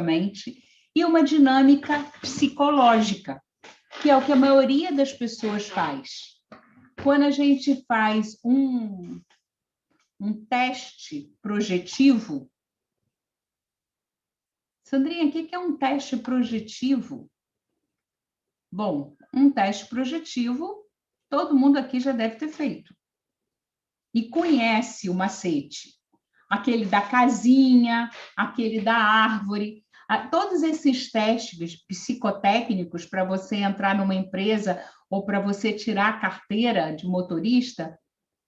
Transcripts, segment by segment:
mente, e uma dinâmica psicológica, que é o que a maioria das pessoas faz. Quando a gente faz um teste projetivo... Sandrinha, o que é um teste projetivo? Bom, um teste projetivo, todo mundo aqui já deve ter feito. E conhece o macete. Aquele da casinha, aquele da árvore. Todos esses testes psicotécnicos para você entrar numa empresa ou para você tirar a carteira de motorista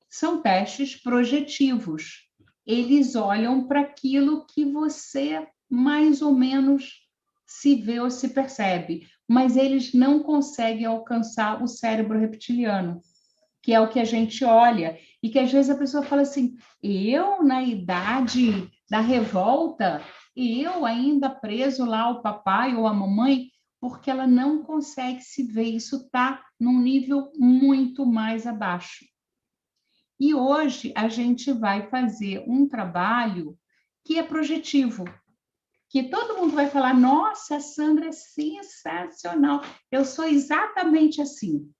são testes projetivos. Eles olham para aquilo que você mais ou menos se vê ou se percebe, mas eles não conseguem alcançar o cérebro reptiliano, que é o que a gente olha, e que às vezes a pessoa fala assim, eu na idade da revolta, eu ainda preso lá ao papai ou à mamãe, porque ela não consegue se ver, isso está num nível muito mais abaixo. E hoje a gente vai fazer um trabalho que é projetivo, que todo mundo vai falar, nossa, a Sandra é sensacional, eu sou exatamente assim.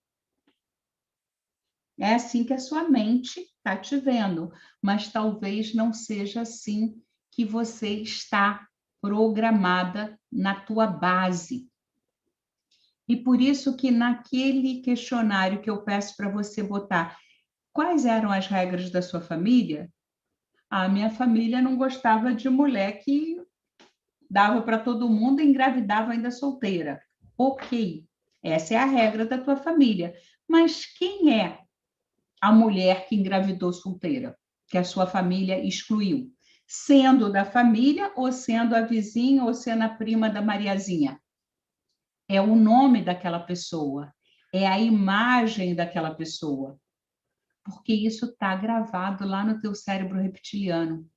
É assim que a sua mente está te vendo, mas talvez não seja assim que você está programada na tua base. E por isso que naquele questionário que eu peço para você botar, quais eram as regras da sua família? A minha família não gostava de mulher que dava para todo mundo e engravidava ainda solteira. Ok, essa é a regra da tua família. Mas quem é a mulher que engravidou solteira, que a sua família excluiu? Sendo da família, ou sendo a vizinha, ou sendo a prima da Mariazinha? É o nome daquela pessoa, é a imagem daquela pessoa, porque isso está gravado lá no teu cérebro reptiliano.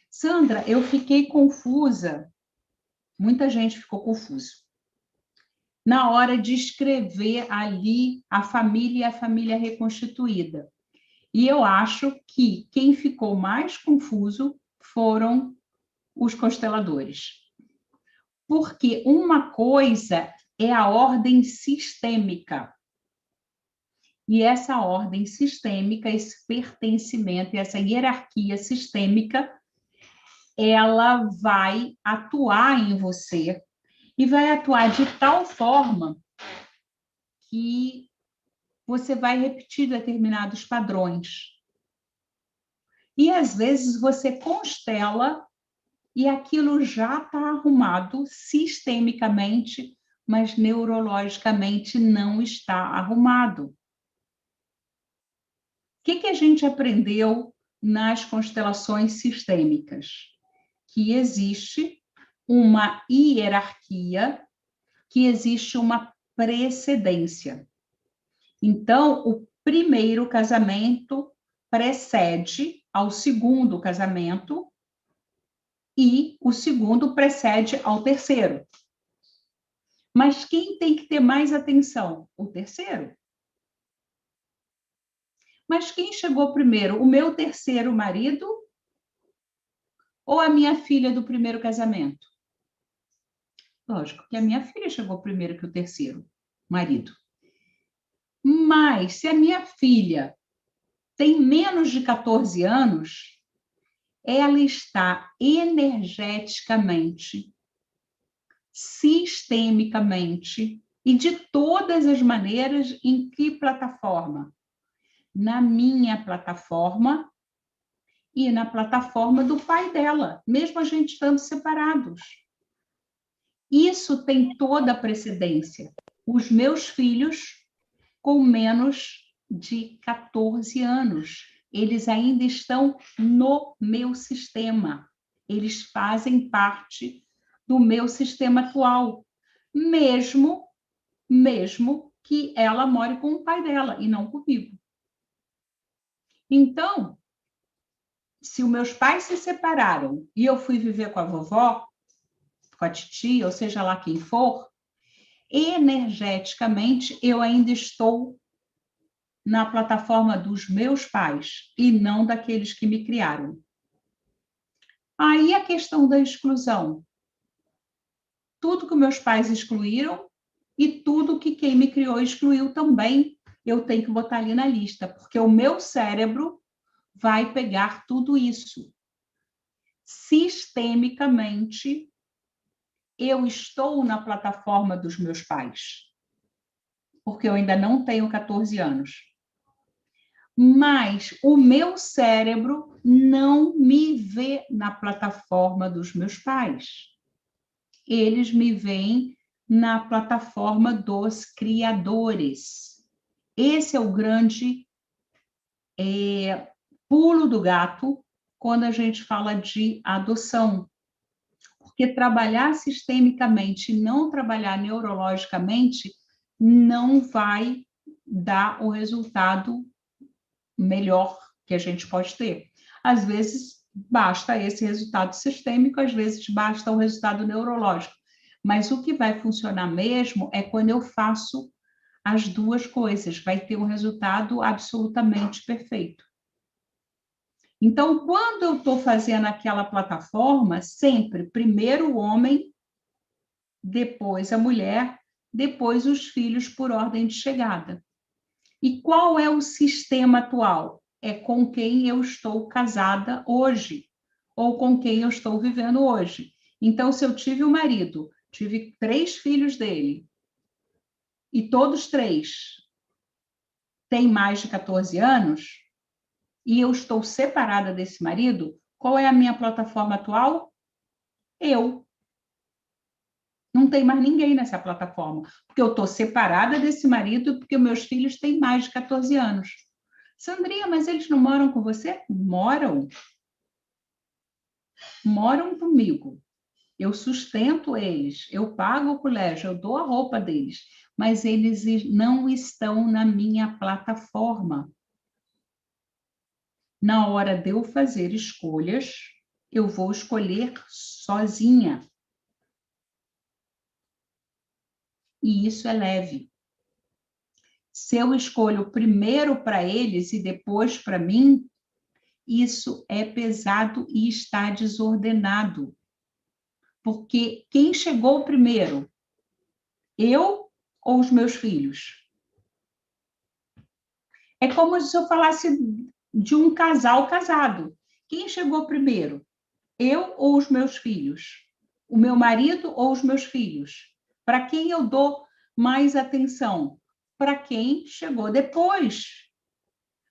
Sandra, eu fiquei confusa, muita gente ficou confusa, na hora de escrever ali a família e a família reconstituída. E eu acho que quem ficou mais confuso foram os consteladores. Porque uma coisa é a ordem sistêmica. E essa ordem sistêmica, esse pertencimento, essa hierarquia sistêmica, ela vai atuar em você e vai atuar de tal forma que você vai repetir determinados padrões. E, às vezes, você constela e aquilo já está arrumado sistemicamente, mas neurologicamente não está arrumado. O que a gente aprendeu nas constelações sistêmicas? Que existe uma hierarquia, que existe uma precedência. Então, o primeiro casamento precede ao segundo casamento e o segundo precede ao terceiro. Mas quem tem que ter mais atenção? O terceiro. Mas quem chegou primeiro? O meu terceiro marido ou a minha filha do primeiro casamento? Lógico que a minha filha chegou primeiro que o terceiro marido. Mas se a minha filha tem menos de 14 anos, ela está energeticamente, sistemicamente e de todas as maneiras em que plataforma? Na minha plataforma e na plataforma do pai dela, mesmo a gente estando separados. Isso tem toda a precedência. Os meus filhos com menos de 14 anos, eles ainda estão no meu sistema. Eles fazem parte do meu sistema atual, mesmo que ela more com o pai dela e não comigo. Então, se os meus pais se separaram e eu fui viver com a vovó, com a titia, ou seja lá quem for, energeticamente eu ainda estou na plataforma dos meus pais e não daqueles que me criaram. Aí a questão da exclusão. tudo que meus pais excluíram e tudo que quem me criou excluiu também, eu tenho que botar ali na lista, porque o meu cérebro vai pegar tudo isso. Sistemicamente, eu estou na plataforma dos meus pais, porque eu ainda não tenho 14 anos. Mas o meu cérebro não me vê na plataforma dos meus pais. Eles me veem na plataforma dos criadores. Esse é o grande pulo do gato quando a gente fala de adoção. Porque trabalhar sistemicamente e não trabalhar neurologicamente não vai dar o resultado melhor que a gente pode ter. Às vezes, basta esse resultado sistêmico, às vezes, basta o resultado neurológico. Mas o que vai funcionar mesmo é quando eu faço as duas coisas, vai ter um resultado absolutamente perfeito. Então, quando eu estou fazendo aquela plataforma, sempre, primeiro o homem, depois a mulher, depois os filhos por ordem de chegada. E qual é o sistema atual? É com quem eu estou casada hoje, ou com quem eu estou vivendo hoje. Então, se eu tive um marido, tive 3 filhos dele, e todos 3 têm mais de 14 anos, e eu estou separada desse marido, qual é a minha plataforma atual? Eu. Não tem mais ninguém nessa plataforma, porque eu estou separada desse marido porque meus filhos têm mais de 14 anos. Sandrinha, mas eles não moram com você? Moram. Moram comigo. Eu sustento eles, eu pago o colégio, eu dou a roupa deles, mas eles não estão na minha plataforma. Na hora de eu fazer escolhas, eu vou escolher sozinha. E isso é leve. Se eu escolho primeiro para eles e depois para mim, isso é pesado e está desordenado. Porque quem chegou primeiro? Eu ou os meus filhos? É como se eu falasse de um casal casado. Quem chegou primeiro? Eu ou os meus filhos? O meu marido ou os meus filhos? Para quem eu dou mais atenção? Para quem chegou depois.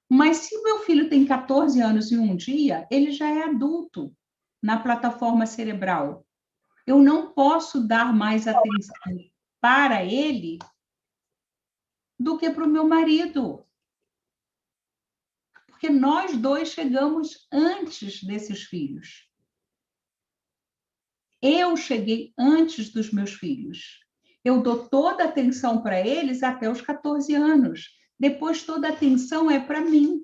Mas se meu filho tem 14 anos e um dia, ele já é adulto na plataforma cerebral. Eu não posso dar mais atenção para ele do que para o meu marido. Porque nós dois chegamos antes desses filhos. Eu cheguei antes dos meus filhos. Eu dou toda a atenção para eles até os 14 anos. Depois toda a atenção é para mim.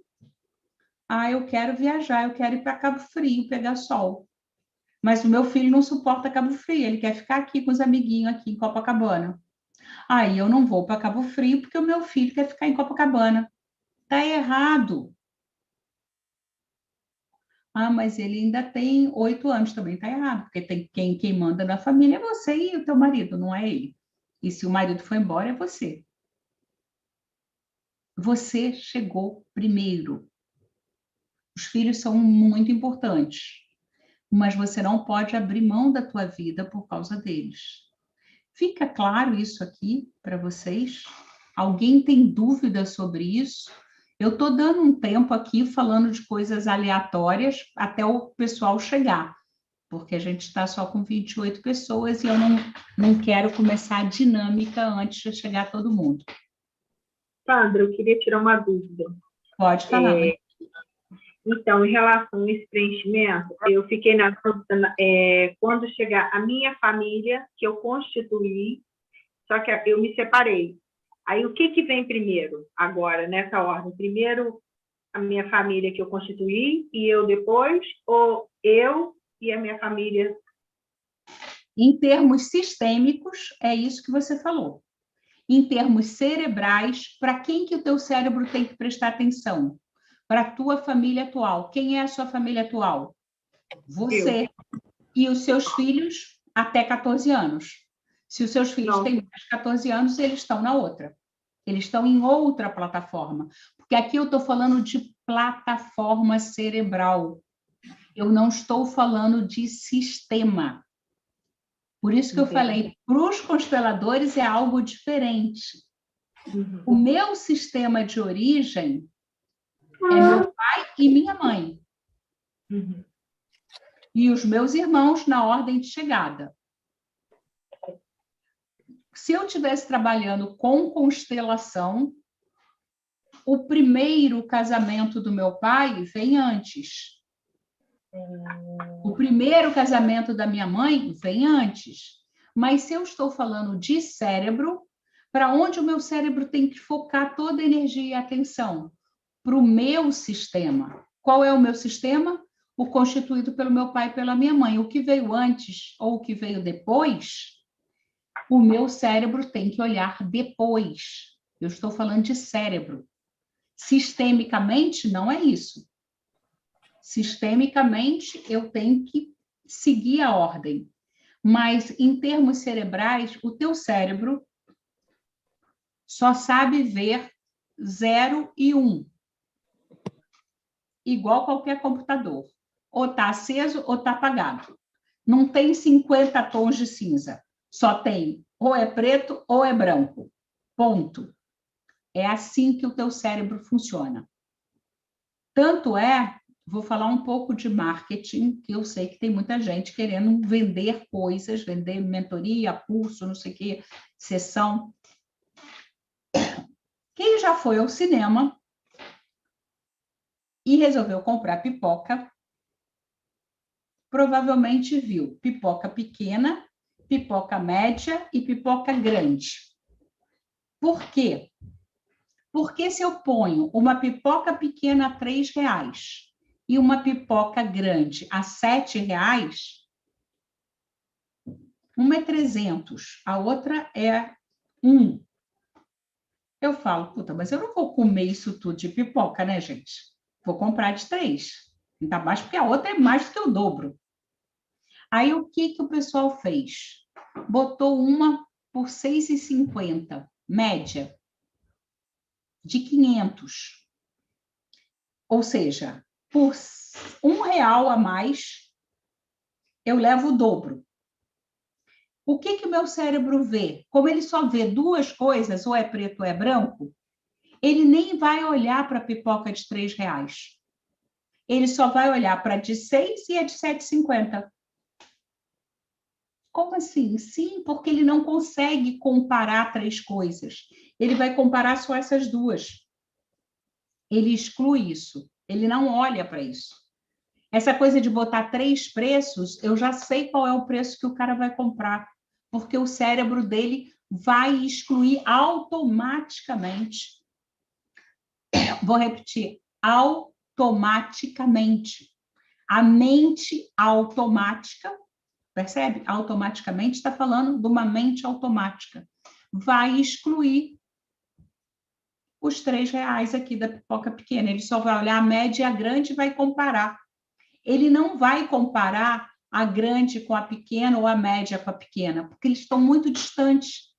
Ah, eu quero viajar, eu quero ir para Cabo Frio, pegar sol. Mas o meu filho não suporta Cabo Frio, ele quer ficar aqui com os amiguinhos aqui em Copacabana. Aí eu não vou para Cabo Frio porque o meu filho quer ficar em Copacabana. Está errado. Ah, mas ele ainda tem 8 anos, também está errado, porque tem quem manda na família é você e o teu marido, não é ele. E se o marido for embora, é você. Você chegou primeiro. Os filhos são muito importantes, mas você não pode abrir mão da tua vida por causa deles. Fica claro isso aqui para vocês? Alguém tem dúvida sobre isso? Eu estou dando um tempo aqui falando de coisas aleatórias até o pessoal chegar, porque a gente está só com 28 pessoas e eu não quero começar a dinâmica antes de chegar todo mundo. Sandra, eu queria tirar uma dúvida. Pode falar. Então, em relação a esse preenchimento, eu fiquei na dúvida, quando chegar a minha família, que eu constituí, só que eu me separei. Aí, o que vem primeiro, agora, nessa ordem? Primeiro, a minha família que eu constituí e eu depois? Ou eu e a minha família? Em termos sistêmicos, é isso que você falou. Em termos cerebrais, para quem que o teu cérebro tem que prestar atenção? Para a tua família atual. Quem é a sua família atual? Você. E os seus filhos até 14 anos. Se os seus filhos têm mais de 14 anos, eles estão na outra. Eles estão em outra plataforma. Porque aqui eu estou falando de plataforma cerebral. Eu não estou falando de sistema. Por isso que eu falei, para os consteladores é algo diferente. O meu sistema de origem é meu pai e minha mãe. E os meus irmãos na ordem de chegada. Se eu estivesse trabalhando com constelação, o primeiro casamento do meu pai vem antes. O primeiro casamento da minha mãe vem antes. Mas se eu estou falando de cérebro, para onde o meu cérebro tem que focar toda a energia e atenção? Para o meu sistema. Qual é o meu sistema? O constituído pelo meu pai e pela minha mãe. O que veio antes ou o que veio depois, o meu cérebro tem que olhar depois. Eu estou falando de cérebro. Sistemicamente, não é isso. Sistemicamente, eu tenho que seguir a ordem. Mas, em termos cerebrais, o teu cérebro só sabe ver 0 e 1. Igual qualquer computador. Ou está aceso ou está apagado. Não tem 50 tons de cinza. Só tem ou é preto ou é branco. Ponto. É assim que o teu cérebro funciona. Tanto é, vou falar um pouco de marketing, que eu sei que tem muita gente querendo vender coisas, vender mentoria, curso, não sei o quê, sessão. Quem já foi ao cinema e resolveu comprar pipoca, provavelmente viu pipoca pequena, pipoca média e pipoca grande. Por quê? Porque se eu ponho uma pipoca pequena a R$3 e uma pipoca grande a R$7, uma é 300, a outra é 1. Eu falo, puta, mas eu não vou comer isso tudo de pipoca, né, gente? Vou comprar de 3. Ainda mais porque a outra é mais do que o dobro. Aí o que o pessoal fez? Botou uma por R$6,50, média, de 500. Ou seja, por R$1 a mais, eu levo o dobro. O que o meu cérebro vê? Como ele só vê duas coisas, ou é preto ou é branco, ele nem vai olhar para a pipoca de R$3. Ele só vai olhar para a de 6 e a de 7,50. Como assim? Sim, porque ele não consegue comparar 3 coisas. Ele vai comparar só essas duas. Ele exclui isso. Ele não olha para isso. Essa coisa de botar 3 preços, eu já sei qual é o preço que o cara vai comprar, porque o cérebro dele vai excluir automaticamente. Vou repetir, automaticamente. A mente automática, percebe? Automaticamente está falando de uma mente automática. Vai excluir os R$3 aqui da pipoca pequena. Ele só vai olhar a média e a grande e vai comparar. Ele não vai comparar a grande com a pequena ou a média com a pequena, porque eles estão muito distantes.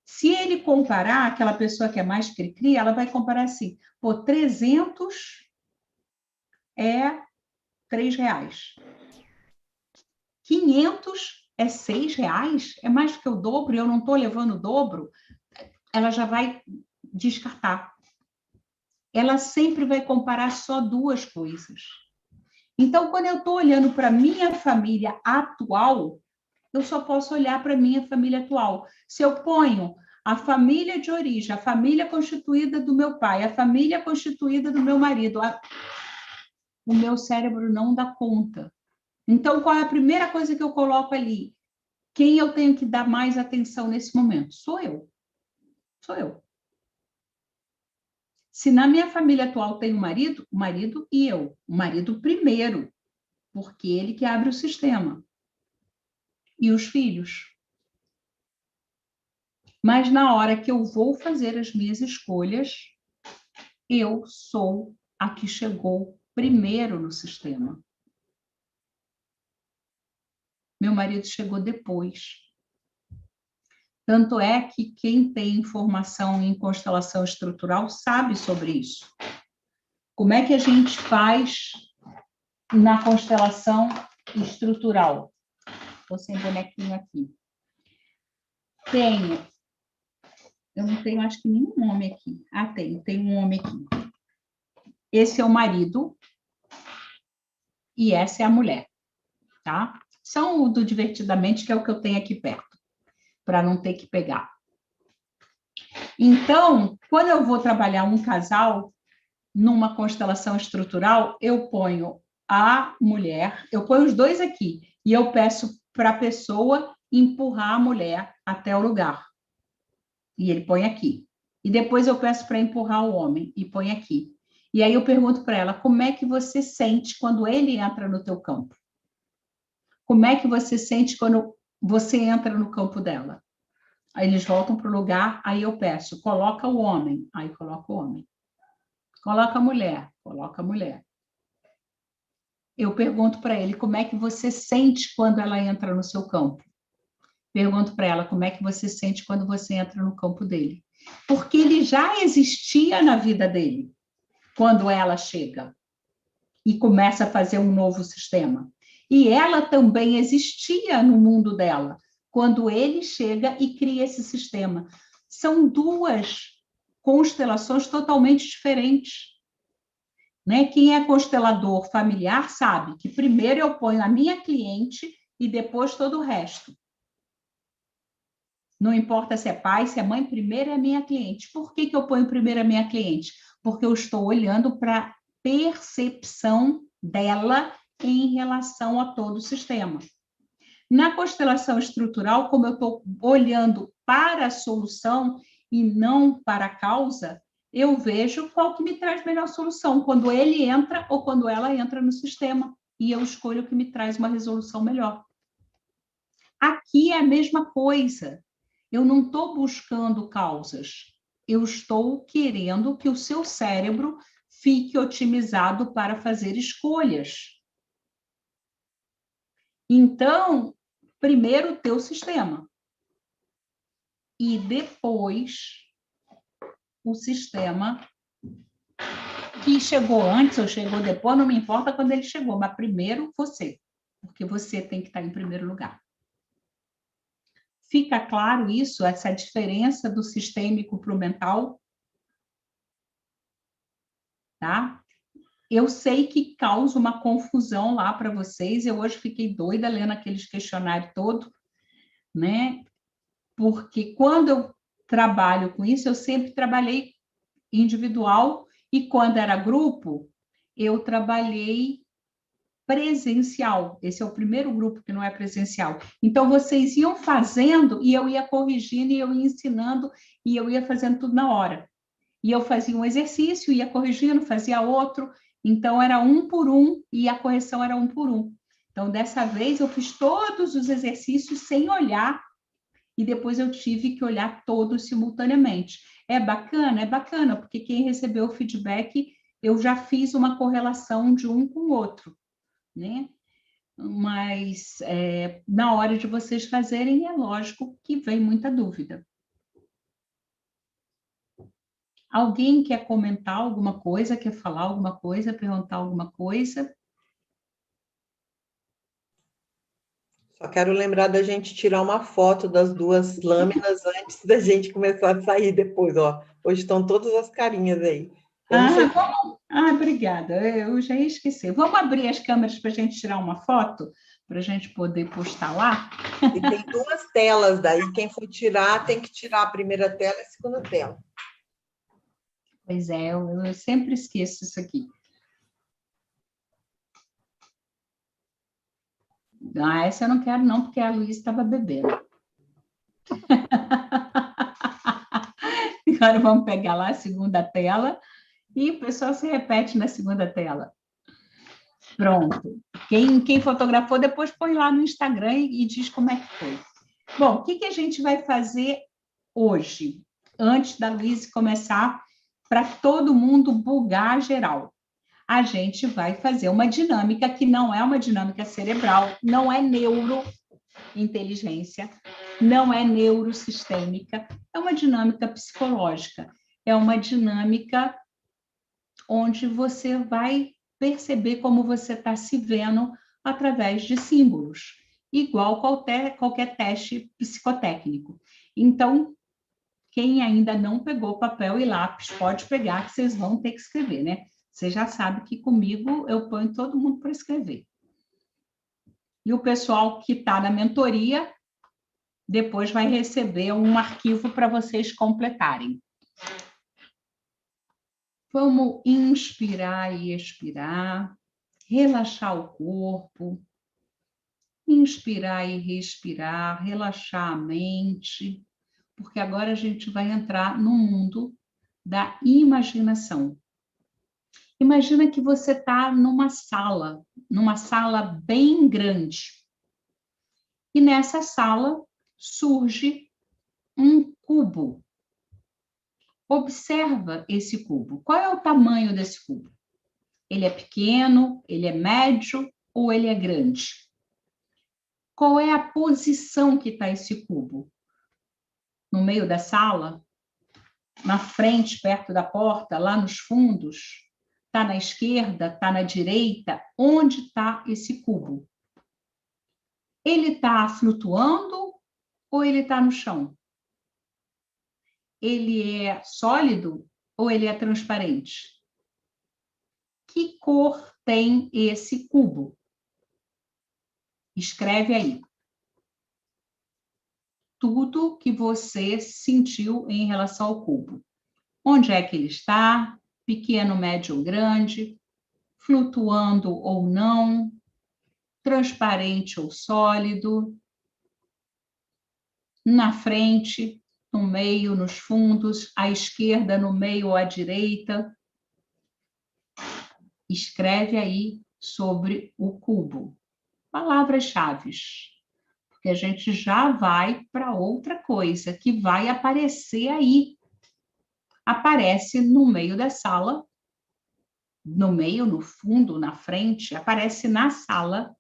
Se ele comparar, aquela pessoa que é mais cri-cri, ela vai comparar assim, pô, 300 é R$3. 500 é R$6? É mais do que o dobro e eu não estou levando o dobro? Ela já vai descartar. Ela sempre vai comparar só duas coisas. Então, quando eu estou olhando para a minha família atual, eu só posso olhar para a minha família atual. Se eu ponho a família de origem, a família constituída do meu pai, a família constituída do meu marido, o meu cérebro não dá conta. Então, qual é a primeira coisa que eu coloco ali? Quem eu tenho que dar mais atenção nesse momento? Sou eu. Sou eu. Se na minha família atual tem o marido e eu. O marido primeiro, porque ele que abre o sistema. E os filhos. Mas na hora que eu vou fazer as minhas escolhas, eu sou a que chegou primeiro no sistema. Meu marido chegou depois. Tanto é que quem tem formação em constelação estrutural sabe sobre isso. Como é que a gente faz na constelação estrutural? Estou sem bonequinho aqui. Eu não tenho, acho que nenhum homem aqui. Ah, tem um homem aqui. Esse é o marido e essa é a mulher, tá? São o do Divertidamente, que é o que eu tenho aqui perto, para não ter que pegar. Então, quando eu vou trabalhar um casal numa constelação estrutural, eu ponho a mulher, eu ponho os dois aqui, e eu peço para a pessoa empurrar a mulher até o lugar. E ele põe aqui. E depois eu peço para empurrar o homem e põe aqui. E aí eu pergunto para ela, como é que você sente quando ele entra no teu campo? Como é que você sente quando você entra no campo dela? Aí eles voltam para o lugar, aí eu peço, coloca o homem. Aí coloca o homem. Coloca a mulher. Coloca a mulher. Eu pergunto para ele, como é que você sente quando ela entra no seu campo? Pergunto para ela, como é que você sente quando você entra no campo dele? Porque ele já existia na vida dele, quando ela chega e começa a fazer um novo sistema. E ela também existia no mundo dela, quando ele chega e cria esse sistema. São duas constelações totalmente diferentes. Né? Quem é constelador familiar sabe que primeiro eu ponho a minha cliente e depois todo o resto. Não importa se é pai, se é mãe, primeiro é a minha cliente. Por que eu ponho primeiro a minha cliente? Porque eu estou olhando para a percepção dela em relação a todo o sistema. Na constelação estrutural, como eu estou olhando para a solução e não para a causa, eu vejo qual que me traz melhor solução, quando ele entra ou quando ela entra no sistema, e eu escolho o que me traz uma resolução melhor. Aqui é a mesma coisa. Eu não estou buscando causas, eu estou querendo que o seu cérebro fique otimizado para fazer escolhas. Então, primeiro o teu sistema. E depois o sistema que chegou antes ou chegou depois, não me importa quando ele chegou, mas primeiro você, porque você tem que estar em primeiro lugar. Fica claro isso, essa diferença do sistêmico para o mental? Tá? Eu sei que causa uma confusão lá para vocês, eu hoje fiquei doida lendo aqueles questionários todos, né? Porque quando eu trabalho com isso, eu sempre trabalhei individual e quando era grupo, eu trabalhei presencial. Esse é o primeiro grupo que não é presencial. Então, vocês iam fazendo e eu ia corrigindo e eu ia ensinando e eu ia fazendo tudo na hora. E eu fazia um exercício, ia corrigindo, fazia outro. Então, era um por um e a correção era um por um. Então, dessa vez, eu fiz todos os exercícios sem olhar e depois eu tive que olhar todos simultaneamente. É bacana, porque quem recebeu o feedback, eu já fiz uma correlação de um com o outro, né? Mas na hora de vocês fazerem, é lógico que vem muita dúvida. Alguém quer comentar alguma coisa, quer falar alguma coisa, perguntar alguma coisa? Só quero lembrar da gente tirar uma foto das duas lâminas antes da gente começar a sair depois, ó. Hoje estão todas as carinhas aí. Obrigada, eu já ia esquecer. Vamos abrir as câmeras para a gente tirar uma foto, para a gente poder postar lá? E tem duas telas daí, quem for tirar, tem que tirar a primeira tela e a segunda tela. Pois é, eu sempre esqueço isso aqui. Essa eu não quero não, porque a Luísa estava bebendo. Agora vamos pegar lá a segunda tela e o pessoal se repete na segunda tela. Pronto. Quem fotografou, depois põe lá no Instagram e diz como é que foi. Bom, o que a gente vai fazer hoje, antes da Luísa começar, para todo mundo bugar geral? A gente vai fazer uma dinâmica que não é uma dinâmica cerebral, não é neuro, inteligência, não é neurosistêmica, é uma dinâmica psicológica, é uma dinâmica onde você vai perceber como você está se vendo através de símbolos, igual qualquer teste psicotécnico. Então, quem ainda não pegou papel e lápis, pode pegar, que vocês vão ter que escrever, né? Você já sabe que comigo eu ponho todo mundo para escrever. E o pessoal que está na mentoria, depois vai receber um arquivo para vocês completarem. Vamos inspirar e expirar, relaxar o corpo, inspirar e respirar, relaxar a mente, porque agora a gente vai entrar no mundo da imaginação. Imagina que você está numa sala bem grande. E nessa sala surge um cubo. Observa esse cubo. Qual é o tamanho desse cubo? Ele é pequeno, ele é médio ou ele é grande? Qual é a posição que está esse cubo? No meio da sala? Na frente, perto da porta? Lá nos fundos? Está na esquerda? Está na direita? Onde está esse cubo? Ele está flutuando ou ele está no chão? Ele é sólido ou ele é transparente? Que cor tem esse cubo? Escreve aí. Tudo que você sentiu em relação ao cubo. Onde é que ele está? Pequeno, médio ou grande? Flutuando ou não? Transparente ou sólido? Na frente, no meio, nos fundos, à esquerda, no meio ou à direita? Escreve aí sobre o cubo. Palavras-chave. Porque a gente já vai para outra coisa que vai aparecer aí. Aparece no meio da sala, no meio, no fundo, na frente, aparece na sala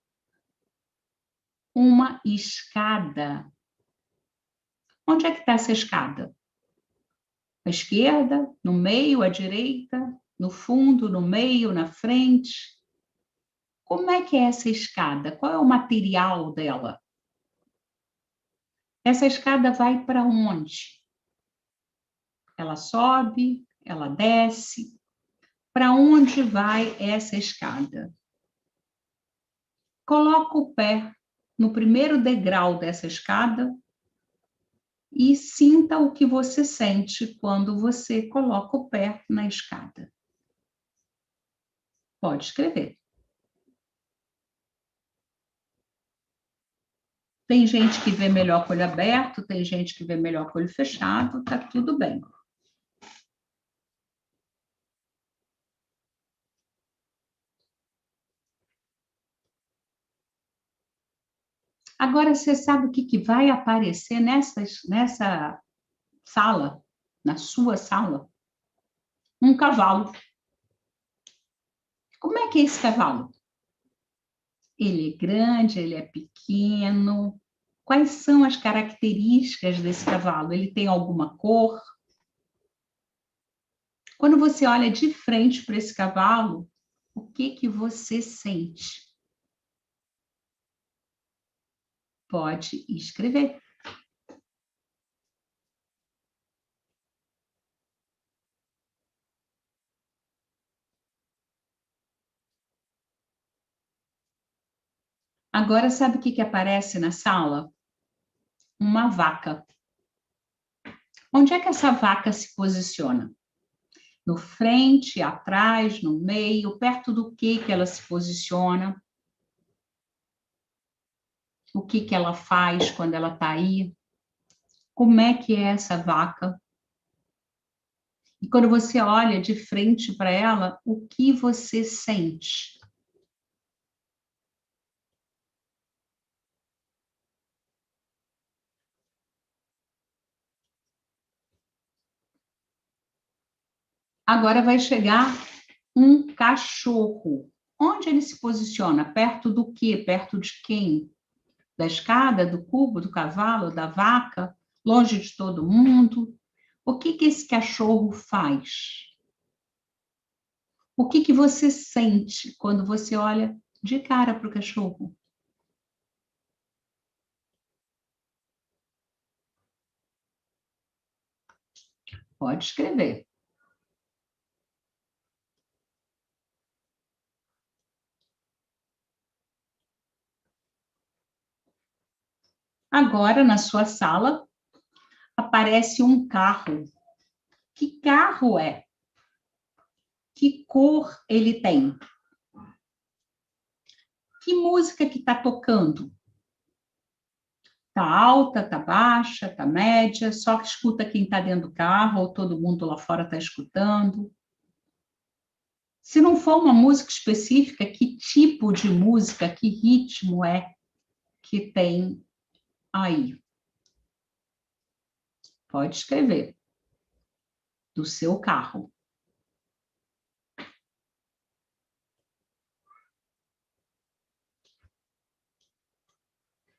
uma escada. Onde é que está essa escada? À esquerda, no meio, à direita, no fundo, no meio, na frente? Como é que é essa escada? Qual é o material dela? Essa escada vai para onde? Ela sobe, ela desce. Para onde vai essa escada? Coloca o pé no primeiro degrau dessa escada e sinta o que você sente quando você coloca o pé na escada. Pode escrever. Tem gente que vê melhor com o olho aberto, tem gente que vê melhor com o olho fechado, tá tudo bem. Agora, você sabe o que vai aparecer nessa sala, na sua sala? Um cavalo. Como é que é esse cavalo? Ele é grande, ele é pequeno. Quais são as características desse cavalo? Ele tem alguma cor? Quando você olha de frente para esse cavalo, o que você sente? Pode escrever. Agora, sabe o que aparece na sala? Uma vaca. Onde é que essa vaca se posiciona? No frente, atrás, no meio, perto do que ela se posiciona? O que ela faz quando ela está aí? Como é que é essa vaca? E quando você olha de frente para ela, o que você sente? Agora vai chegar um cachorro. Onde ele se posiciona? Perto do quê? Perto de quem? da escada, do cubo, do cavalo, da vaca, longe de todo mundo. O que esse cachorro faz? O que você sente quando você olha de cara para o cachorro? Pode escrever. Agora, na sua sala, aparece um carro. Que carro é? Que cor ele tem? Que música que está tocando? Está alta, está baixa, está média? Só que escuta quem está dentro do carro ou todo mundo lá fora está escutando? Se não for uma música específica, que tipo de música, que ritmo é que tem aí? Pode escrever. Do seu carro.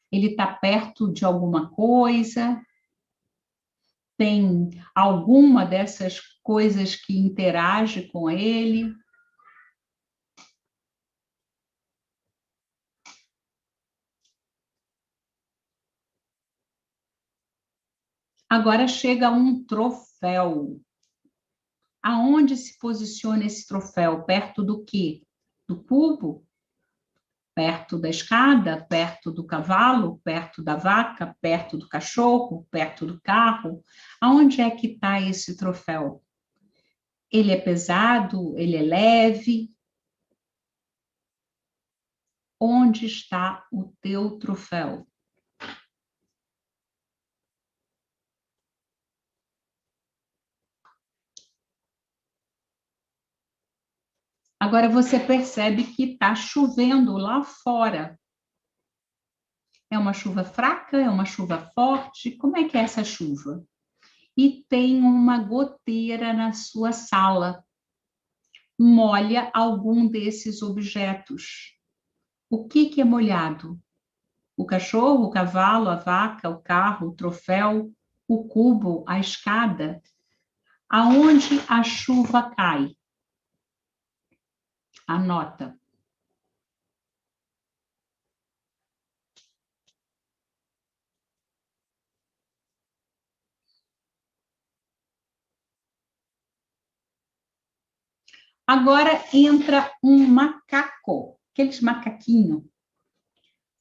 Ele está perto de alguma coisa? Tem alguma dessas coisas que interage com ele? Agora chega um troféu. Aonde se posiciona esse troféu? Perto do quê? Do cubo? Perto da escada? Perto do cavalo? Perto da vaca? Perto do cachorro? Perto do carro? Aonde é que está esse troféu? Ele é pesado? Ele é leve? Onde está o teu troféu? Agora você percebe que está chovendo lá fora. É uma chuva fraca? É uma chuva forte? Como é que é essa chuva? E tem uma goteira na sua sala. Molha algum desses objetos. O que é molhado? O cachorro, o cavalo, a vaca, o carro, o troféu, o cubo, a escada? Aonde a chuva cai? Anota. Agora entra um macaco, aqueles macaquinhos.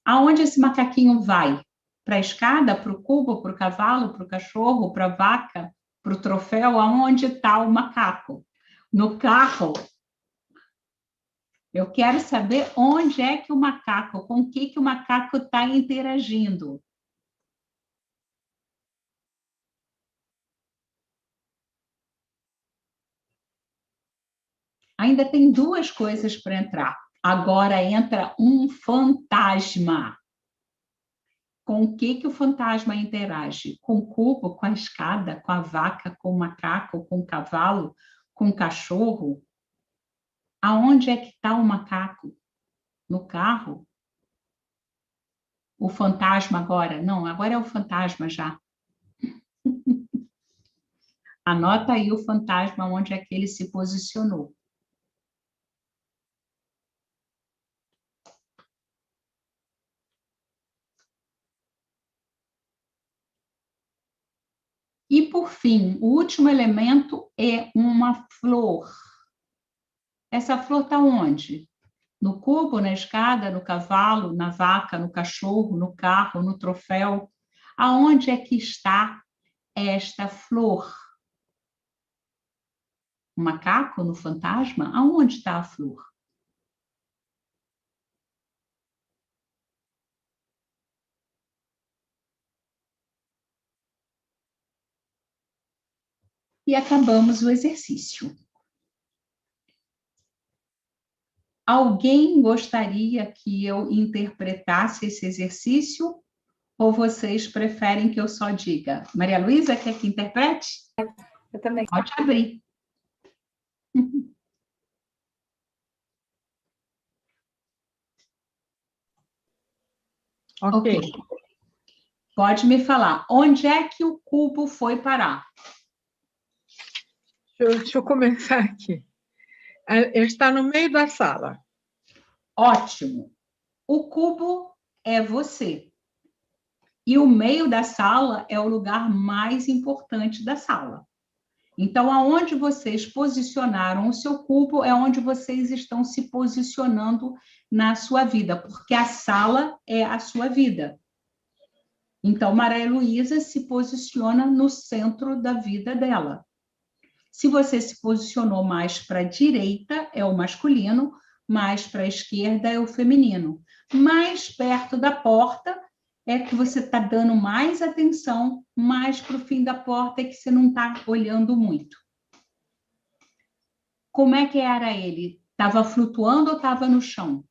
Aonde esse macaquinho vai? Para a escada, para o cubo, para o cavalo, para o cachorro, para a vaca, para o troféu? Aonde está o macaco? No carro. Eu quero saber onde é que o macaco, com o que o macaco está interagindo. Ainda tem duas coisas para entrar. Agora entra um fantasma. Com o que o fantasma interage? Com o cubo, com a escada, com a vaca, com o macaco, com o cavalo, com o cachorro? Aonde é que está o macaco? No carro? O fantasma agora? Não, agora é o fantasma já. Anota aí o fantasma, onde é que ele se posicionou. E, por fim, o último elemento é uma flor. Essa flor está onde? No cubo, na escada, no cavalo, na vaca, no cachorro, no carro, no troféu? Aonde é que está esta flor? O macaco, no fantasma? Aonde está a flor? E acabamos o exercício. Alguém gostaria que eu interpretasse esse exercício? Ou vocês preferem que eu só diga? Maria Luísa, quer que interprete? Eu também. Pode abrir. Ok. Pode me falar, onde é que o cubo foi parar? Deixa eu começar aqui. Ele está no meio da sala. Ótimo. O cubo é você. E o meio da sala é o lugar mais importante da sala. Então, aonde vocês posicionaram o seu cubo é onde vocês estão se posicionando na sua vida, porque a sala é a sua vida. Então, Maria Heloísa se posiciona no centro da vida dela. Se você se posicionou mais para a direita, é o masculino, mais para a esquerda é o feminino. Mais perto da porta é que você está dando mais atenção, mais para o fim da porta é que você não está olhando muito. Como é que era ele? Estava flutuando ou estava no chão?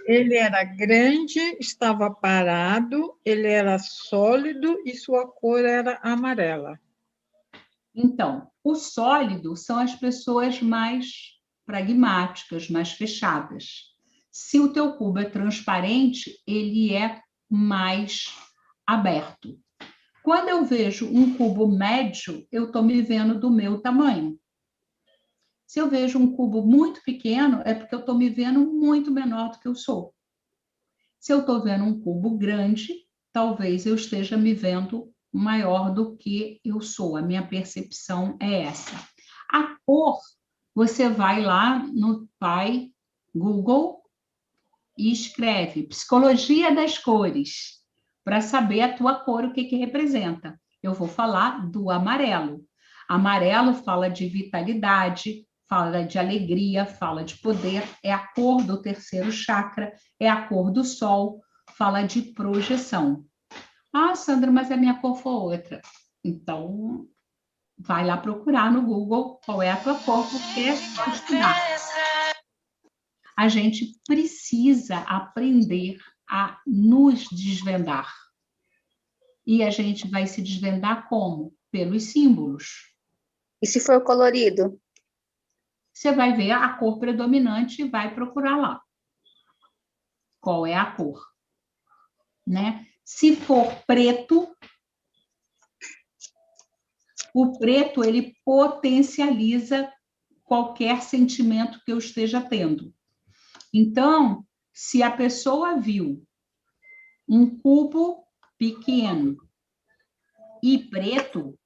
Ele era grande, estava parado, ele era sólido e sua cor era amarela. Então, o sólido são as pessoas mais pragmáticas, mais fechadas. Se o teu cubo é transparente, ele é mais aberto. Quando eu vejo um cubo médio, eu estou me vendo do meu tamanho. Se eu vejo um cubo muito pequeno, é porque eu estou me vendo muito menor do que eu sou. Se eu estou vendo um cubo grande, talvez eu esteja me vendo maior do que eu sou. A minha percepção é essa. A cor, você vai lá no Pai Google e escreve Psicologia das Cores, para saber a tua cor, o que representa. Eu vou falar do amarelo. Amarelo fala de vitalidade, fala de alegria, fala de poder, é a cor do terceiro chakra, é a cor do sol, fala de projeção. Ah, Sandra, mas a minha cor foi outra. Então, vai lá procurar no Google qual é a tua cor, porque é só estudar. A gente precisa aprender a nos desvendar. E a gente vai se desvendar como? Pelos símbolos. E se for colorido? Você vai ver a cor predominante e vai procurar lá. Qual é a cor? Né? Se for preto, o preto ele potencializa qualquer sentimento que eu esteja tendo. Então, se a pessoa viu um cubo pequeno e preto,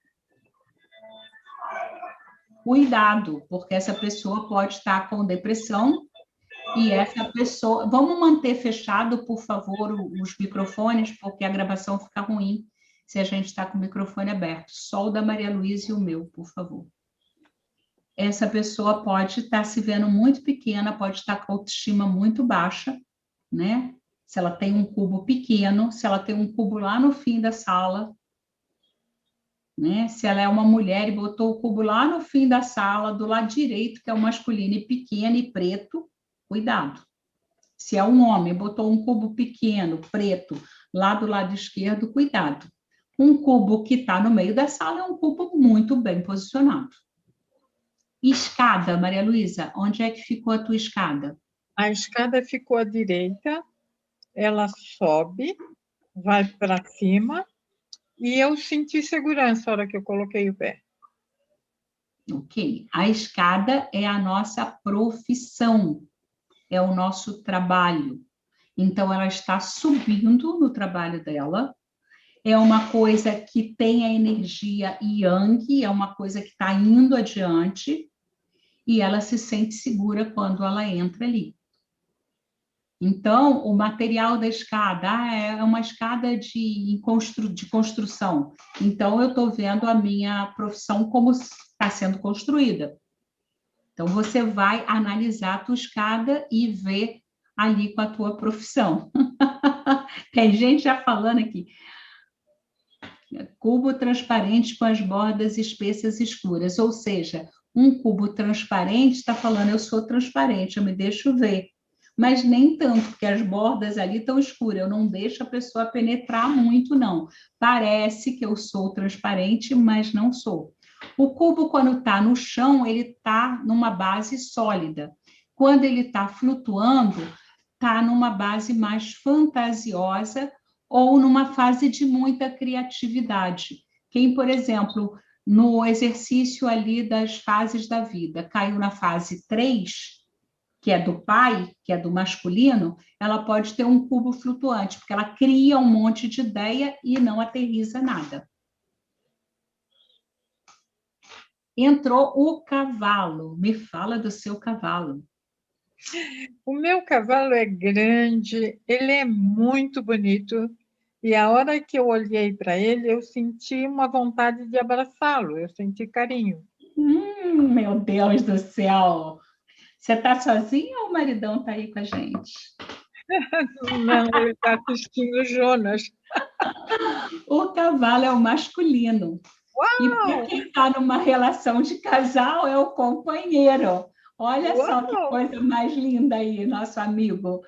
cuidado, porque essa pessoa pode estar com depressão e essa pessoa... Vamos manter fechado, por favor, os microfones, porque a gravação fica ruim se a gente está com o microfone aberto. Só o da Maria Luísa e o meu, por favor. Essa pessoa pode estar se vendo muito pequena, pode estar com a autoestima muito baixa, né? Se ela tem um cubo pequeno, se ela tem um cubo lá no fim da sala, né? Se ela é uma mulher e botou o cubo lá no fim da sala, do lado direito, que é o masculino, e pequeno e preto, cuidado. Se é um homem, botou um cubo pequeno, preto, lá do lado esquerdo, cuidado. Um cubo que está no meio da sala é um cubo muito bem posicionado. Escada, Maria Luísa, onde é que ficou a tua escada? A escada ficou à direita, ela sobe, vai para cima, e eu senti segurança na hora que eu coloquei o pé. Ok. A escada é a nossa profissão, é o nosso trabalho. Então, ela está subindo no trabalho dela, é uma coisa que tem a energia yang, é uma coisa que está indo adiante, e ela se sente segura quando ela entra ali. Então, o material da escada é uma escada de construção. Então, eu estou vendo a minha profissão como está sendo construída. Então, você vai analisar a tua escada e ver ali com a tua profissão. Tem gente já falando aqui. Cubo transparente com as bordas espessas escuras. Ou seja, um cubo transparente está falando, eu sou transparente, eu me deixo ver. Mas nem tanto, porque as bordas ali estão escuras, eu não deixo a pessoa penetrar muito, não. Parece que eu sou transparente, mas não sou. O cubo, quando está no chão, ele está numa base sólida. Quando ele está flutuando, está numa base mais fantasiosa, ou numa fase de muita criatividade. Quem, por exemplo, no exercício ali das fases da vida, caiu na fase 3, que é do pai, que é do masculino, ela pode ter um cubo flutuante, porque ela cria um monte de ideia e não aterriza nada. Entrou o cavalo. Me fala do seu cavalo. O meu cavalo é grande, ele é muito bonito, e a hora que eu olhei para ele, eu senti uma vontade de abraçá-lo, eu senti carinho. Meu Deus do céu! Você está sozinha ou o maridão está aí com a gente? Não, ele está assistindo o Jonas. O cavalo é o masculino. E para Uau! quem está numa relação de casal, é o companheiro. Olha só que Uau! coisa mais linda aí, nosso amigo.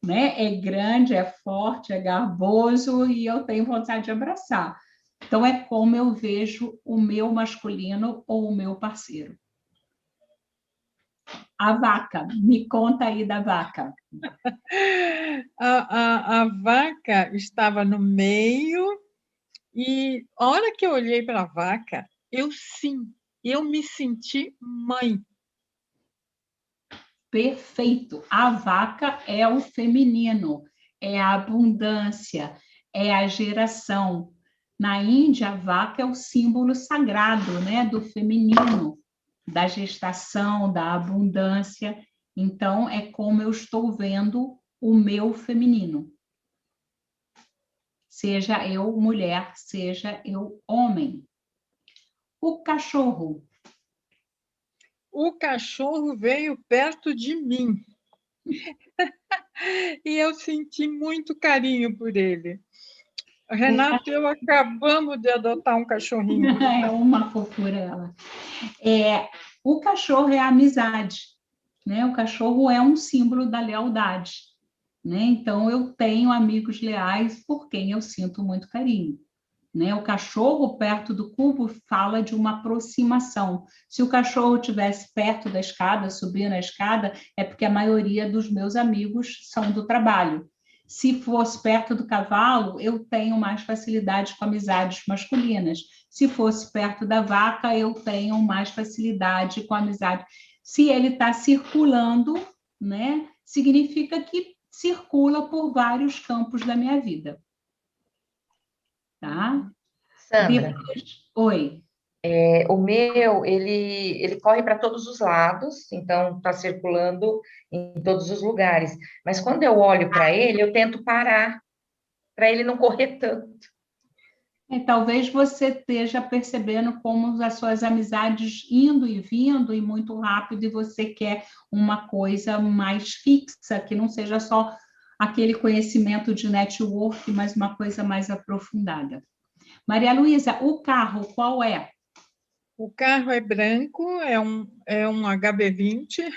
Né? É grande, é forte, é garboso e eu tenho vontade de abraçar. Então, é como eu vejo o meu masculino ou o meu parceiro. A vaca, me conta aí da vaca. A vaca estava no meio, e a hora que eu olhei para a vaca, eu me senti mãe. Perfeito. A vaca é o feminino, é a abundância, é a geração. Na Índia, a vaca é o símbolo sagrado, né, do feminino, da gestação, da abundância. Então, é como eu estou vendo o meu feminino. Seja eu mulher, seja eu homem. O cachorro. O cachorro veio perto de mim e eu senti muito carinho por ele. Renato e eu acabamos de adotar um cachorrinho. É uma fofura ela. O cachorro é a amizade, né? O cachorro é um símbolo da lealdade, né? Então, eu tenho amigos leais por quem eu sinto muito carinho. Né? O cachorro perto do cubo fala de uma aproximação. Se o cachorro estivesse perto da escada, subindo a escada, é porque a maioria dos meus amigos são do trabalho. Se fosse perto do cavalo, eu tenho mais facilidade com amizades masculinas. Se fosse perto da vaca, eu tenho mais facilidade com amizade. Se ele está circulando, né, significa que circula por vários campos da minha vida. Tá? Sandra, Oi. o meu, ele corre para todos os lados, então está circulando em todos os lugares. Mas quando eu olho para ele, eu tento parar, para ele não correr tanto. Talvez você esteja percebendo como as suas amizades indo e vindo e muito rápido, e você quer uma coisa mais fixa, que não seja só aquele conhecimento de network, mas uma coisa mais aprofundada. Maria Luísa, o carro, qual é? O carro é branco, é um HB20,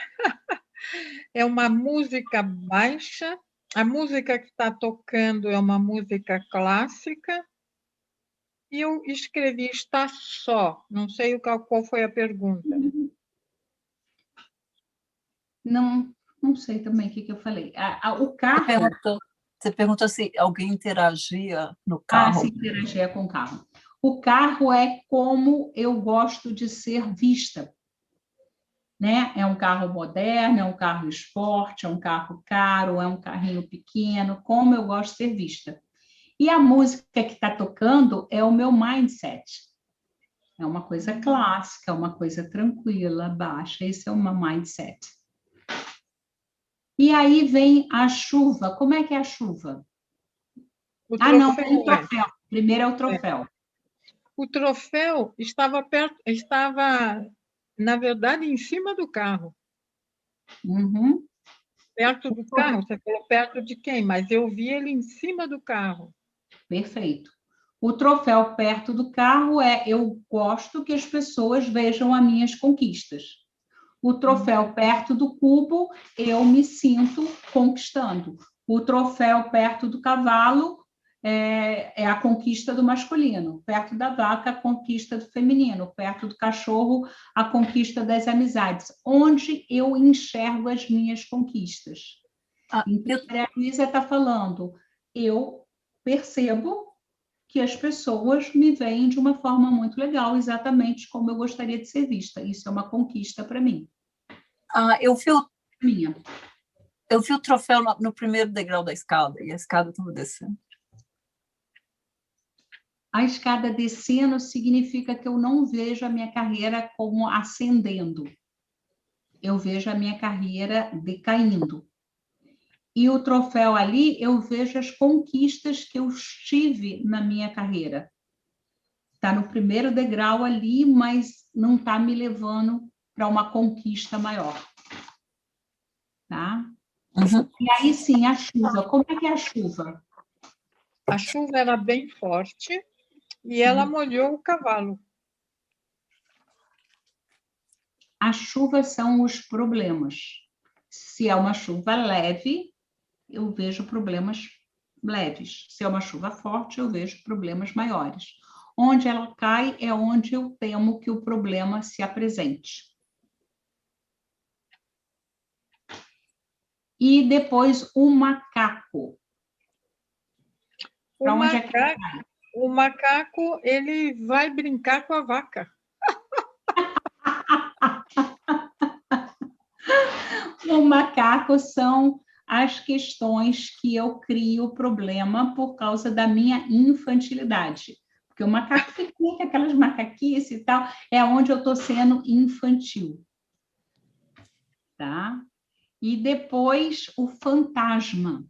é uma música baixa, a música que está tocando é uma música clássica, e eu escrevi está só, não sei qual foi a pergunta. Não sei também o que eu falei. O carro... Você perguntou se alguém interagia no carro. Se interagia com o carro. O carro é como eu gosto de ser vista. Né? É um carro moderno, é um carro esporte, é um carro caro, é um carrinho pequeno, como eu gosto de ser vista. E a música que está tocando é o meu mindset. É uma coisa clássica, uma coisa tranquila, baixa. Esse é o meu mindset. E aí vem a chuva. Como é que é a chuva? Não, tem o troféu. Primeiro é o troféu. O troféu estava na verdade, em cima do carro. Uhum. Perto do carro, você falou perto de quem? Mas eu vi ele em cima do carro. Perfeito. O troféu perto do carro eu gosto que as pessoas vejam as minhas conquistas. O troféu perto do cubo, eu me sinto conquistando. O troféu perto do cavalo é a conquista do masculino. Perto da vaca, a conquista do feminino. Perto do cachorro, a conquista das amizades. Onde eu enxergo as minhas conquistas. Então, a Luísa está falando, eu percebo que as pessoas me veem de uma forma muito legal, exatamente como eu gostaria de ser vista. Isso é uma conquista para mim. Eu vi Minha. o troféu no primeiro degrau da escada, e a escada estava descendo. A escada descendo significa que eu não vejo a minha carreira como ascendendo. Eu vejo a minha carreira decaindo. E o troféu ali, eu vejo as conquistas que eu tive na minha carreira. Está no primeiro degrau ali, mas não está me levando para uma conquista maior. Tá? Uhum. E aí sim, a chuva. Como é que é a chuva? A chuva era bem forte e ela molhou o cavalo. A chuva são os problemas. Se é uma chuva leve, eu vejo problemas leves. Se é uma chuva forte, eu vejo problemas maiores. Onde ela cai é onde eu temo que o problema se apresente. E depois o macaco. Para onde é que ele cai? O macaco, ele vai brincar com a vaca. O macaco são as questões que eu crio problema por causa da minha infantilidade. Porque o macaco fica com aquelas macaquices e tal, é onde eu estou sendo infantil. Tá? E depois o fantasma.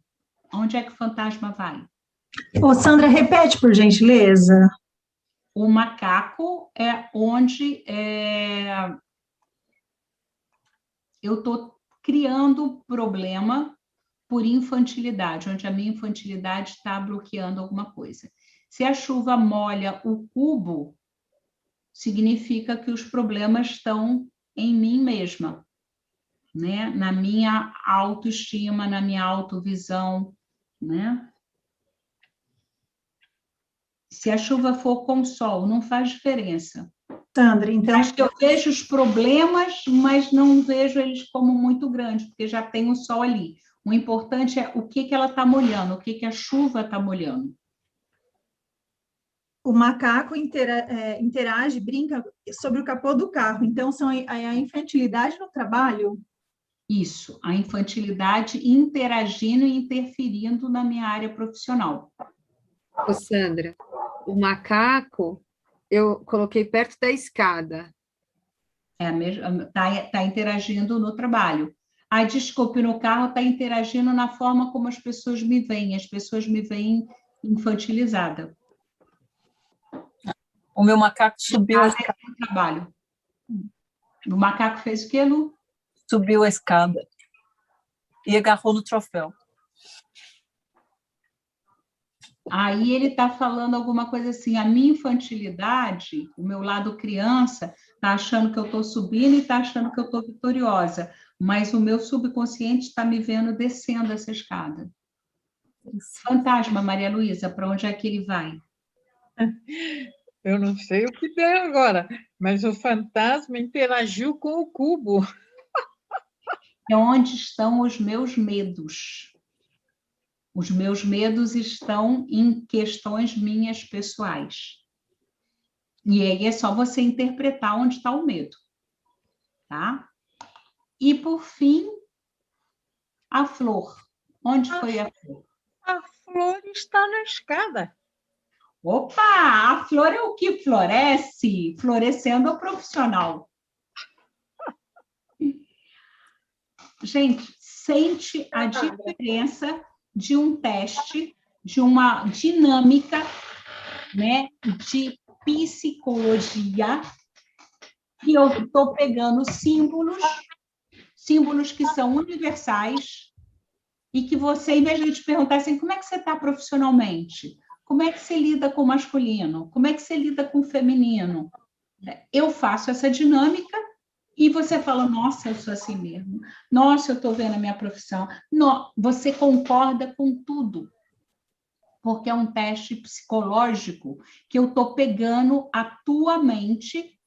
Onde é que o fantasma vai? Ô, Sandra, repete, por gentileza. O macaco é onde eu estou criando problema por infantilidade, onde a minha infantilidade está bloqueando alguma coisa. Se a chuva molha o cubo, significa que os problemas estão em mim mesma, né? Na minha autoestima, na minha autovisão, né? Se a chuva for com sol, não faz diferença. Sandra, então... Acho que eu vejo os problemas, mas não vejo eles como muito grandes, porque já tem o sol ali. O importante é o que ela está molhando, o que a chuva está molhando. O macaco interage, brinca sobre o capô do carro. Então, são a infantilidade no trabalho? Isso, a infantilidade interagindo e interferindo na minha área profissional. Ô, Sandra, o macaco eu coloquei perto da escada. Tá interagindo no trabalho. A desculpe no carro está interagindo na forma como as pessoas me veem. As pessoas me veem infantilizada. O meu macaco subiu a escada. No trabalho. O macaco fez o quê, Lu? Subiu a escada e agarrou no troféu. Aí ele está falando alguma coisa assim, a minha infantilidade, o meu lado criança, está achando que eu estou subindo e está achando que eu estou vitoriosa, mas o meu subconsciente está me vendo descendo essa escada. Fantasma, Maria Luísa, para onde é que ele vai? Eu não sei o que deu agora, mas o fantasma interagiu com o cubo. É onde estão os meus medos. Os meus medos estão em questões minhas pessoais. E aí é só você interpretar onde está o medo. Tá? E, por fim, a flor. Onde foi a flor? A flor está na escada. Opa! A flor é o que floresce? Florescendo o profissional. Gente, sente a diferença de um teste, de uma dinâmica, né, de psicologia, que eu estou pegando símbolos que são universais, e que você, em vez de te perguntar assim, como é que você está profissionalmente? Como é que você lida com o masculino? Como é que você lida com o feminino? Eu faço essa dinâmica e você fala, nossa, eu sou assim mesmo. Nossa, eu estou vendo a minha profissão. Não, você concorda com tudo. Porque é um teste psicológico que eu estou pegando a tua mente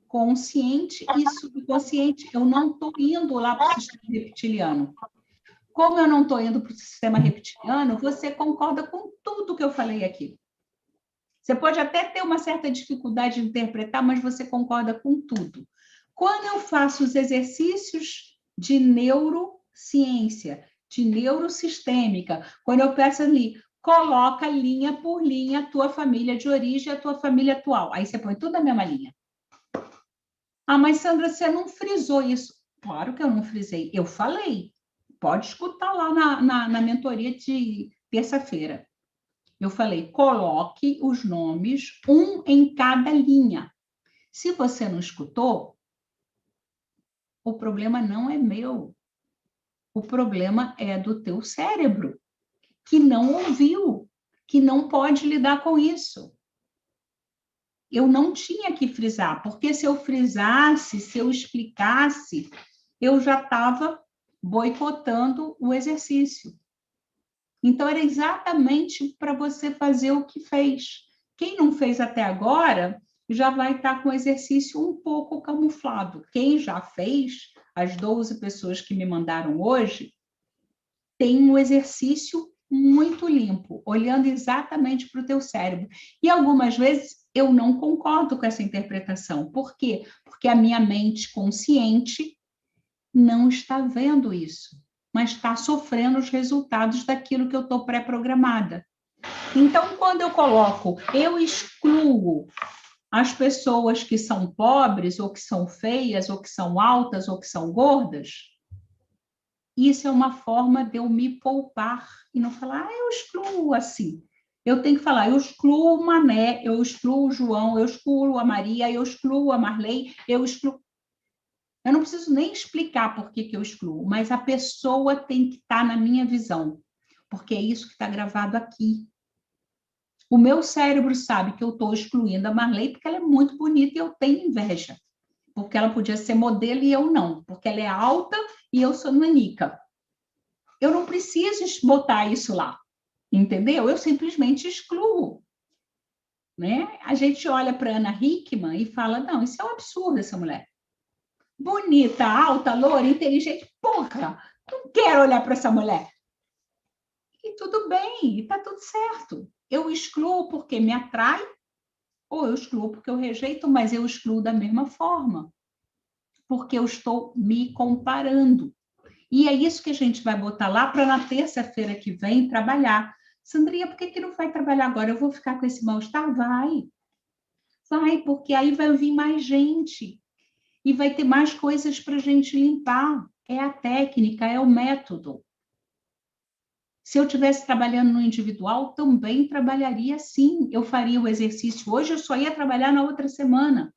consciente e subconsciente. Eu não estou indo lá para o sistema reptiliano. Como eu não estou indo para o sistema reptiliano, você concorda com tudo que eu falei aqui. Você pode até ter uma certa dificuldade de interpretar, mas você concorda com tudo. Quando eu faço os exercícios de neurociência, de neurosistêmica, quando eu peço ali, coloca linha por linha a tua família de origem e a tua família atual. Aí você põe tudo na mesma linha. Ah, mas Sandra, você não frisou isso. Claro que eu não frisei. Eu falei. Pode escutar lá na mentoria de terça-feira. Eu falei, coloque os nomes, um em cada linha. Se você não escutou, o problema não é meu. O problema é do teu cérebro, que não ouviu, que não pode lidar com isso. Eu não tinha que frisar, porque se eu frisasse, se eu explicasse, eu já estava boicotando o exercício. Então, era exatamente para você fazer o que fez. Quem não fez até agora, já vai estar com o exercício um pouco camuflado. Quem já fez, as 12 pessoas que me mandaram hoje, tem um exercício muito limpo, olhando exatamente para o teu cérebro. E algumas vezes eu não concordo com essa interpretação. Por quê? Porque a minha mente consciente não está vendo isso, mas está sofrendo os resultados daquilo que eu estou pré-programada. Então, quando eu coloco, eu excluo as pessoas que são pobres, ou que são feias, ou que são altas, ou que são gordas, isso é uma forma de eu me poupar e não falar, eu excluo assim. Eu tenho que falar, eu excluo o Mané, eu excluo o João, eu excluo a Maria, eu excluo a Marley, eu excluo... Eu não preciso nem explicar por que eu excluo, mas a pessoa tem que estar na minha visão, porque é isso que está gravado aqui. O meu cérebro sabe que eu estou excluindo a Marley porque ela é muito bonita e eu tenho inveja, porque ela podia ser modelo e eu não, porque ela é alta e eu sou nanica. Eu não preciso botar isso lá, entendeu? Eu simplesmente excluo. Né? A gente olha para Ana Hickman e fala, não, isso é um absurdo, essa mulher. Bonita, alta, loura, inteligente, porra, não quero olhar para essa mulher. E tudo bem, está tudo certo. Eu excluo porque me atrai, ou eu excluo porque eu rejeito, mas eu excluo da mesma forma, porque eu estou me comparando. E é isso que a gente vai botar lá para na terça-feira que vem trabalhar. Sandrinha, por que não vai trabalhar agora? Eu vou ficar com esse mal-estar? Vai, porque aí vai vir mais gente. E vai ter mais coisas para a gente limpar. É a técnica, é o método. Se eu estivesse trabalhando no individual, também trabalharia assim. Eu faria o exercício hoje, eu só ia trabalhar na outra semana,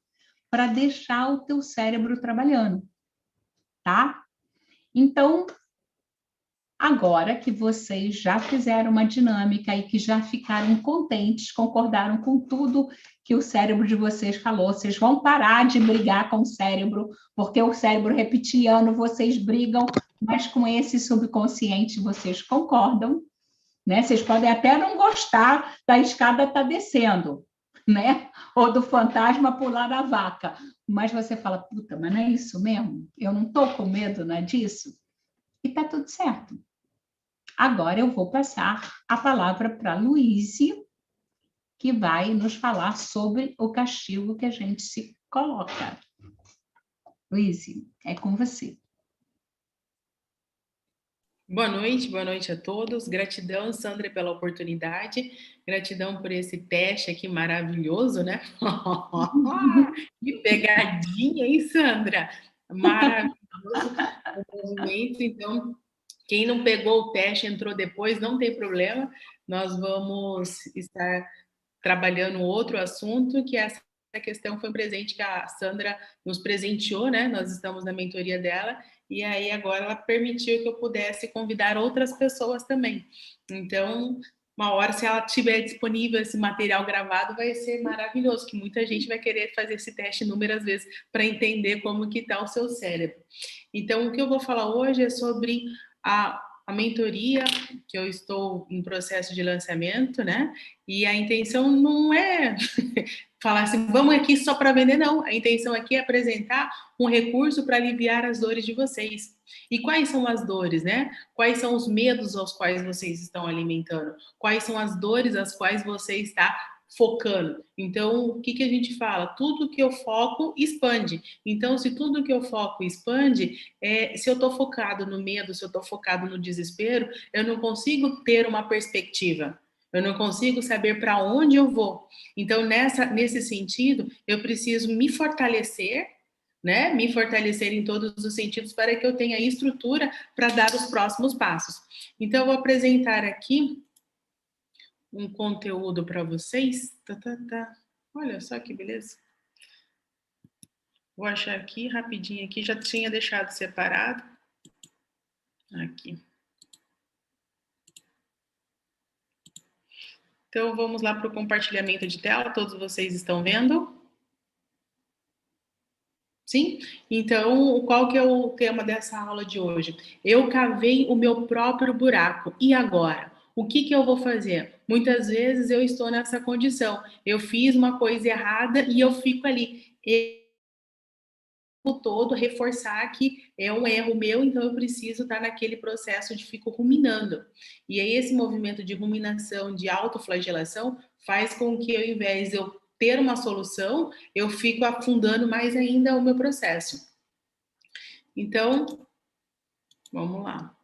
para deixar o teu cérebro trabalhando. Tá? Então, agora que vocês já fizeram uma dinâmica e que já ficaram contentes, concordaram com tudo que o cérebro de vocês falou, vocês vão parar de brigar com o cérebro, porque o cérebro reptiliano vocês brigam, mas com esse subconsciente vocês concordam, né? Vocês podem até não gostar da escada estar descendo, né? Ou do fantasma pular da vaca, mas você fala, puta, mas não é isso mesmo? Eu não estou com medo, não é disso? E está tudo certo. Agora eu vou passar a palavra para a Luíse, que vai nos falar sobre o castigo que a gente se coloca. Luíse, é com você. Boa noite a todos. Gratidão, Sandra, pela oportunidade. Gratidão por esse teste aqui maravilhoso, né? Que pegadinha, hein, Sandra? Maravilhoso o movimento. Então, quem não pegou o teste, entrou depois, não tem problema. Nós vamos estar trabalhando outro assunto, que essa questão foi um presente que a Sandra nos presenteou, né? Nós estamos na mentoria dela, e aí agora ela permitiu que eu pudesse convidar outras pessoas também. Então, uma hora, se ela tiver disponível esse material gravado, vai ser maravilhoso, que muita gente vai querer fazer esse teste inúmeras vezes para entender como que está o seu cérebro. Então, o que eu vou falar hoje é sobre a mentoria, que eu estou em processo de lançamento, né? E a intenção não é falar assim, vamos aqui só para vender, não. A intenção aqui é apresentar um recurso para aliviar as dores de vocês. E quais são as dores, né? Quais são os medos aos quais vocês estão alimentando? Quais são as dores às quais você está focando? Então, o que a gente fala? Tudo que eu foco expande. Então, se tudo que eu foco expande, se eu estou focado no medo, se eu estou focado no desespero, eu não consigo ter uma perspectiva. Eu não consigo saber para onde eu vou. Então, nesse sentido, eu preciso me fortalecer, né? Me fortalecer em todos os sentidos para que eu tenha estrutura para dar os próximos passos. Então, eu vou apresentar aqui um conteúdo para vocês. Olha só que beleza. Vou achar aqui rapidinho aqui, já tinha deixado separado. Aqui. Então, vamos lá para o compartilhamento de tela. Todos vocês estão vendo? Sim? Então, qual que é o tema dessa aula de hoje? Eu cavei o meu próprio buraco. E agora? O que eu vou fazer? Muitas vezes eu estou nessa condição. Eu fiz uma coisa errada e eu fico ali. Todo reforçar que é um erro meu, então eu preciso estar naquele processo de fico ruminando. E aí esse movimento de ruminação, de autoflagelação, faz com que ao invés de eu ter uma solução, eu fico afundando mais ainda o meu processo. Então, vamos lá.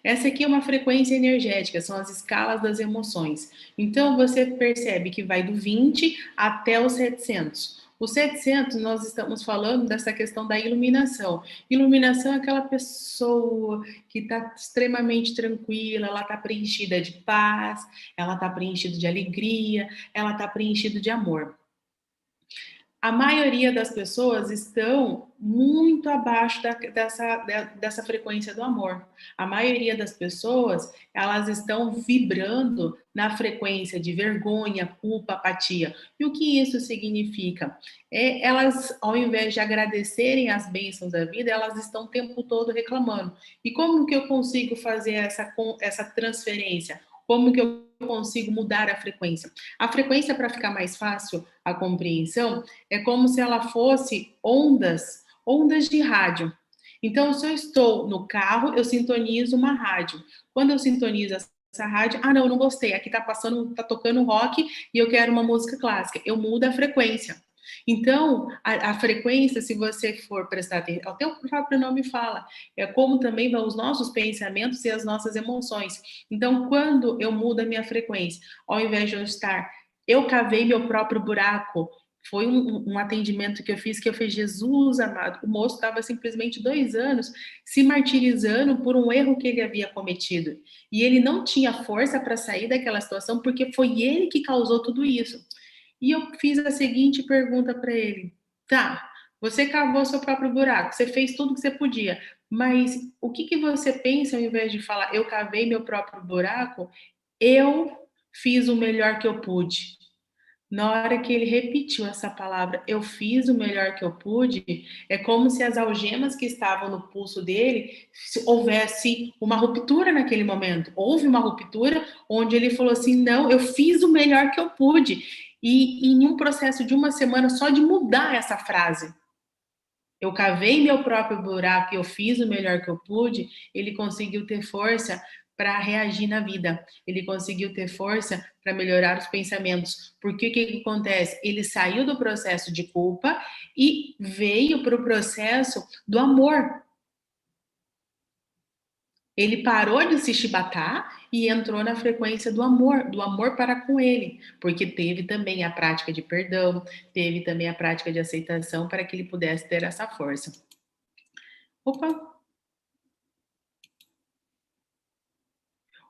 Essa aqui é uma frequência energética, são as escalas das emoções. Então, você percebe que vai do 20 até os 700. O 700, nós estamos falando dessa questão da iluminação. Iluminação é aquela pessoa que está extremamente tranquila, ela está preenchida de paz, ela está preenchida de alegria, ela está preenchida de amor. A maioria das pessoas estão muito abaixo dessa frequência do amor. A maioria das pessoas, elas estão vibrando na frequência de vergonha, culpa, apatia. E o que isso significa? Elas, ao invés de agradecerem as bênçãos da vida, elas estão o tempo todo reclamando. E como que eu consigo fazer essa transferência? Como que eu consigo mudar a frequência? A frequência, para ficar mais fácil a compreensão, é como se ela fosse ondas de rádio. Então, se eu estou no carro, eu sintonizo uma rádio. Quando eu sintonizo essa rádio, não, eu não gostei, aqui tá tocando rock e eu quero uma música clássica. Eu mudo a frequência. Então, a frequência, se você for prestar atenção, até o próprio nome fala, é como também vão os nossos pensamentos e as nossas emoções. Então, quando eu mudo a minha frequência, ao invés de eu cavei meu próprio buraco, foi um atendimento que eu fiz, Jesus amado, o moço estava simplesmente 2 anos se martirizando por um erro que ele havia cometido. E ele não tinha força para sair daquela situação, porque foi ele que causou tudo isso. E eu fiz a seguinte pergunta para ele: tá, você cavou seu próprio buraco, você fez tudo que você podia, mas o que você pensa ao invés de falar eu cavei meu próprio buraco? Eu fiz o melhor que eu pude. Na hora que ele repetiu essa palavra, eu fiz o melhor que eu pude, é como se as algemas que estavam no pulso dele, houvesse uma ruptura naquele momento. Houve uma ruptura onde ele falou assim, não, eu fiz o melhor que eu pude. E em um processo de 1 semana só de mudar essa frase, eu cavei meu próprio buraco e eu fiz o melhor que eu pude, ele conseguiu ter força para reagir na vida. Ele conseguiu ter força para melhorar os pensamentos. Porque o que acontece? Ele saiu do processo de culpa e veio para o processo do amor. Ele parou de se chibatar e entrou na frequência do amor para com ele, porque teve também a prática de perdão, teve também a prática de aceitação para que ele pudesse ter essa força. Opa!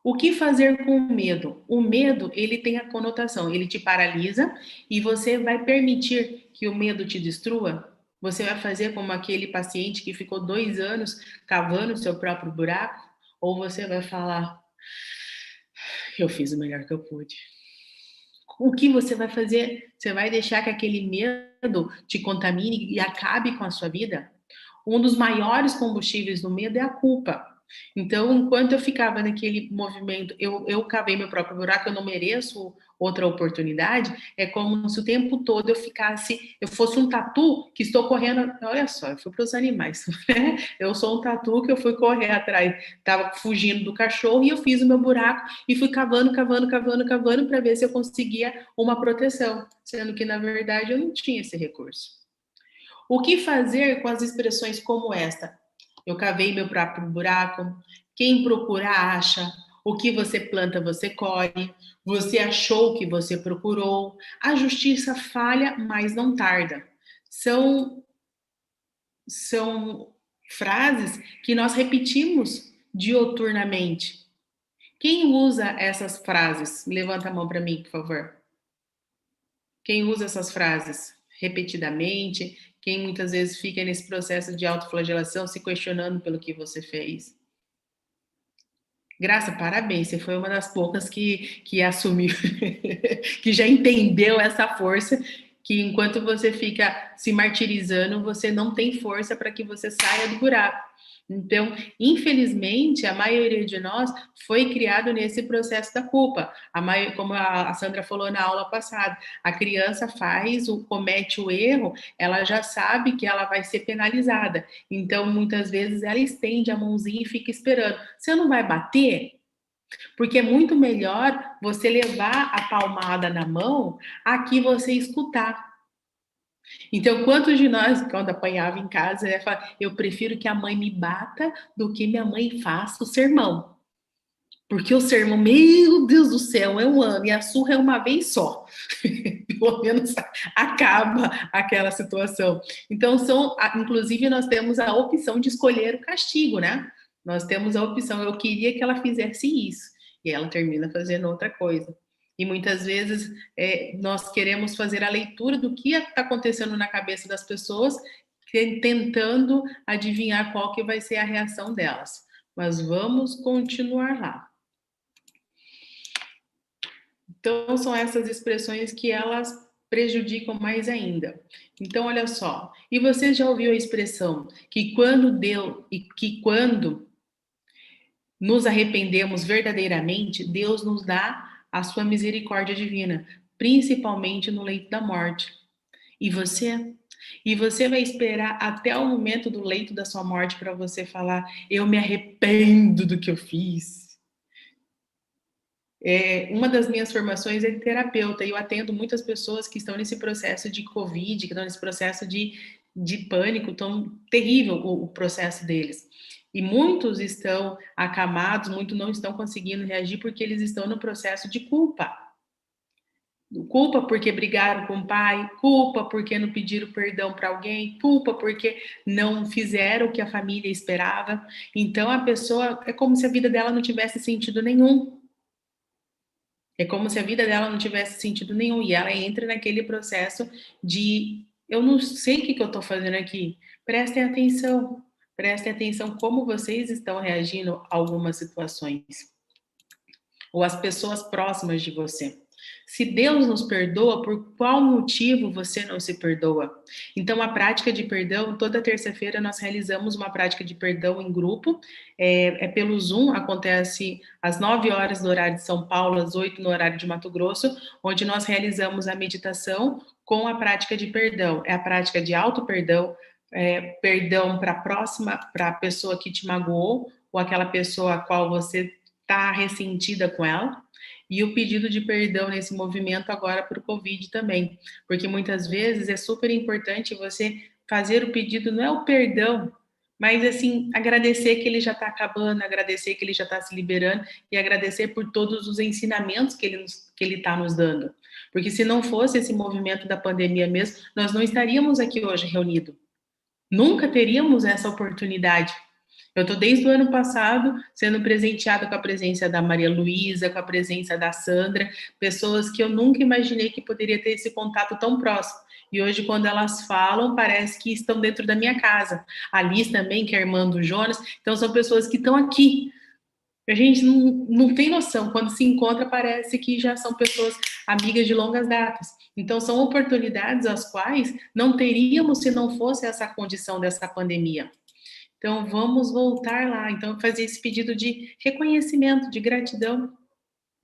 O que fazer com o medo? O medo, ele tem a conotação, ele te paralisa e você vai permitir que o medo te destrua? Você vai fazer como aquele paciente que ficou 2 anos cavando o seu próprio buraco? Ou você vai falar, eu fiz o melhor que eu pude? O que você vai fazer? Você vai deixar que aquele medo te contamine e acabe com a sua vida? Um dos maiores combustíveis do medo é a culpa. Então, enquanto eu ficava naquele movimento, eu cavei meu próprio buraco, eu não mereço outra oportunidade, é como se o tempo todo eu fosse um tatu que estou correndo, olha só, eu fui para os animais, né? Eu sou um tatu que eu fui correr atrás, estava fugindo do cachorro e eu fiz o meu buraco e fui cavando para ver se eu conseguia uma proteção, sendo que, na verdade, eu não tinha esse recurso. O que fazer com as expressões como esta? Eu cavei meu próprio buraco, quem procura acha, o que você planta você colhe, você achou o que você procurou, a justiça falha, mas não tarda. São frases que nós repetimos dioturnamente. Quem usa essas frases? Levanta a mão para mim, por favor. Quem usa essas frases repetidamente? Quem muitas vezes fica nesse processo de autoflagelação, se questionando pelo que você fez? Graça, parabéns, você foi uma das poucas que assumiu, que já entendeu essa força, que enquanto você fica se martirizando, você não tem força para que você saia do buraco. Então, infelizmente, a maioria de nós foi criado nesse processo da culpa. Como a Sandra falou na aula passada, a criança comete o erro, ela já sabe que ela vai ser penalizada. Então, muitas vezes, ela estende a mãozinha e fica esperando. Você não vai bater? Porque é muito melhor você levar a palmada na mão a que você escutar. Então, quantos de nós, quando apanhava em casa, eu prefiro que a mãe me bata do que minha mãe faça o sermão. Porque o sermão, meu Deus do céu, é um ano, e a surra é uma vez só. Pelo menos acaba aquela situação. Então, inclusive, nós temos a opção de escolher o castigo, né? Nós temos a opção, eu queria que ela fizesse isso, e ela termina fazendo outra coisa. E muitas vezes nós queremos fazer a leitura do que está acontecendo na cabeça das pessoas, tentando adivinhar qual que vai ser a reação delas. Mas vamos continuar lá. Então, são essas expressões que elas prejudicam mais ainda. Então, olha só. E você já ouviu a expressão que quando nos arrependemos verdadeiramente, Deus nos dá a sua misericórdia divina, principalmente no leito da morte. E você? E você vai esperar até o momento do leito da sua morte para você falar, eu me arrependo do que eu fiz. Uma das minhas formações é de terapeuta e eu atendo muitas pessoas que estão nesse processo de Covid, que estão nesse processo de pânico, tão terrível o processo deles. E muitos estão acamados, muitos não estão conseguindo reagir porque eles estão no processo de culpa. Culpa porque brigaram com o pai, culpa porque não pediram perdão para alguém, culpa porque não fizeram o que a família esperava. Então a pessoa é como se a vida dela não tivesse sentido nenhum. É como se a vida dela não tivesse sentido nenhum. E ela entra naquele processo de eu não sei o que eu estou fazendo aqui. Prestem atenção como vocês estão reagindo a algumas situações. Ou as pessoas próximas de você. Se Deus nos perdoa, por qual motivo você não se perdoa? Então, a prática de perdão, toda terça-feira nós realizamos uma prática de perdão em grupo, pelo Zoom, acontece às 9 horas no horário de São Paulo, às 8 no horário de Mato Grosso, onde nós realizamos a meditação com a prática de perdão. É a prática de auto-perdão, perdão para a pessoa que te magoou, ou aquela pessoa a qual você está ressentida com ela, e o pedido de perdão nesse movimento agora para o Covid também, porque muitas vezes é super importante você fazer o pedido, não é o perdão, mas assim, agradecer que ele já está acabando, agradecer que ele já está se liberando e agradecer por todos os ensinamentos que ele está nos dando. Porque se não fosse esse movimento da pandemia mesmo, nós não estaríamos aqui hoje reunidos. Nunca teríamos essa oportunidade. Eu estou desde o ano passado sendo presenteada com a presença da Maria Luísa, com a presença da Sandra, pessoas que eu nunca imaginei que poderia ter esse contato tão próximo. E hoje, quando elas falam, parece que estão dentro da minha casa. A Liz também, que é a irmã do Jonas. Então, são pessoas que estão aqui. A gente não tem noção. Quando se encontra, parece que já são pessoas amigas de longas datas. Então, são oportunidades as quais não teríamos se não fosse essa condição dessa pandemia. Então, vamos voltar lá. Então, fazer esse pedido de reconhecimento, de gratidão,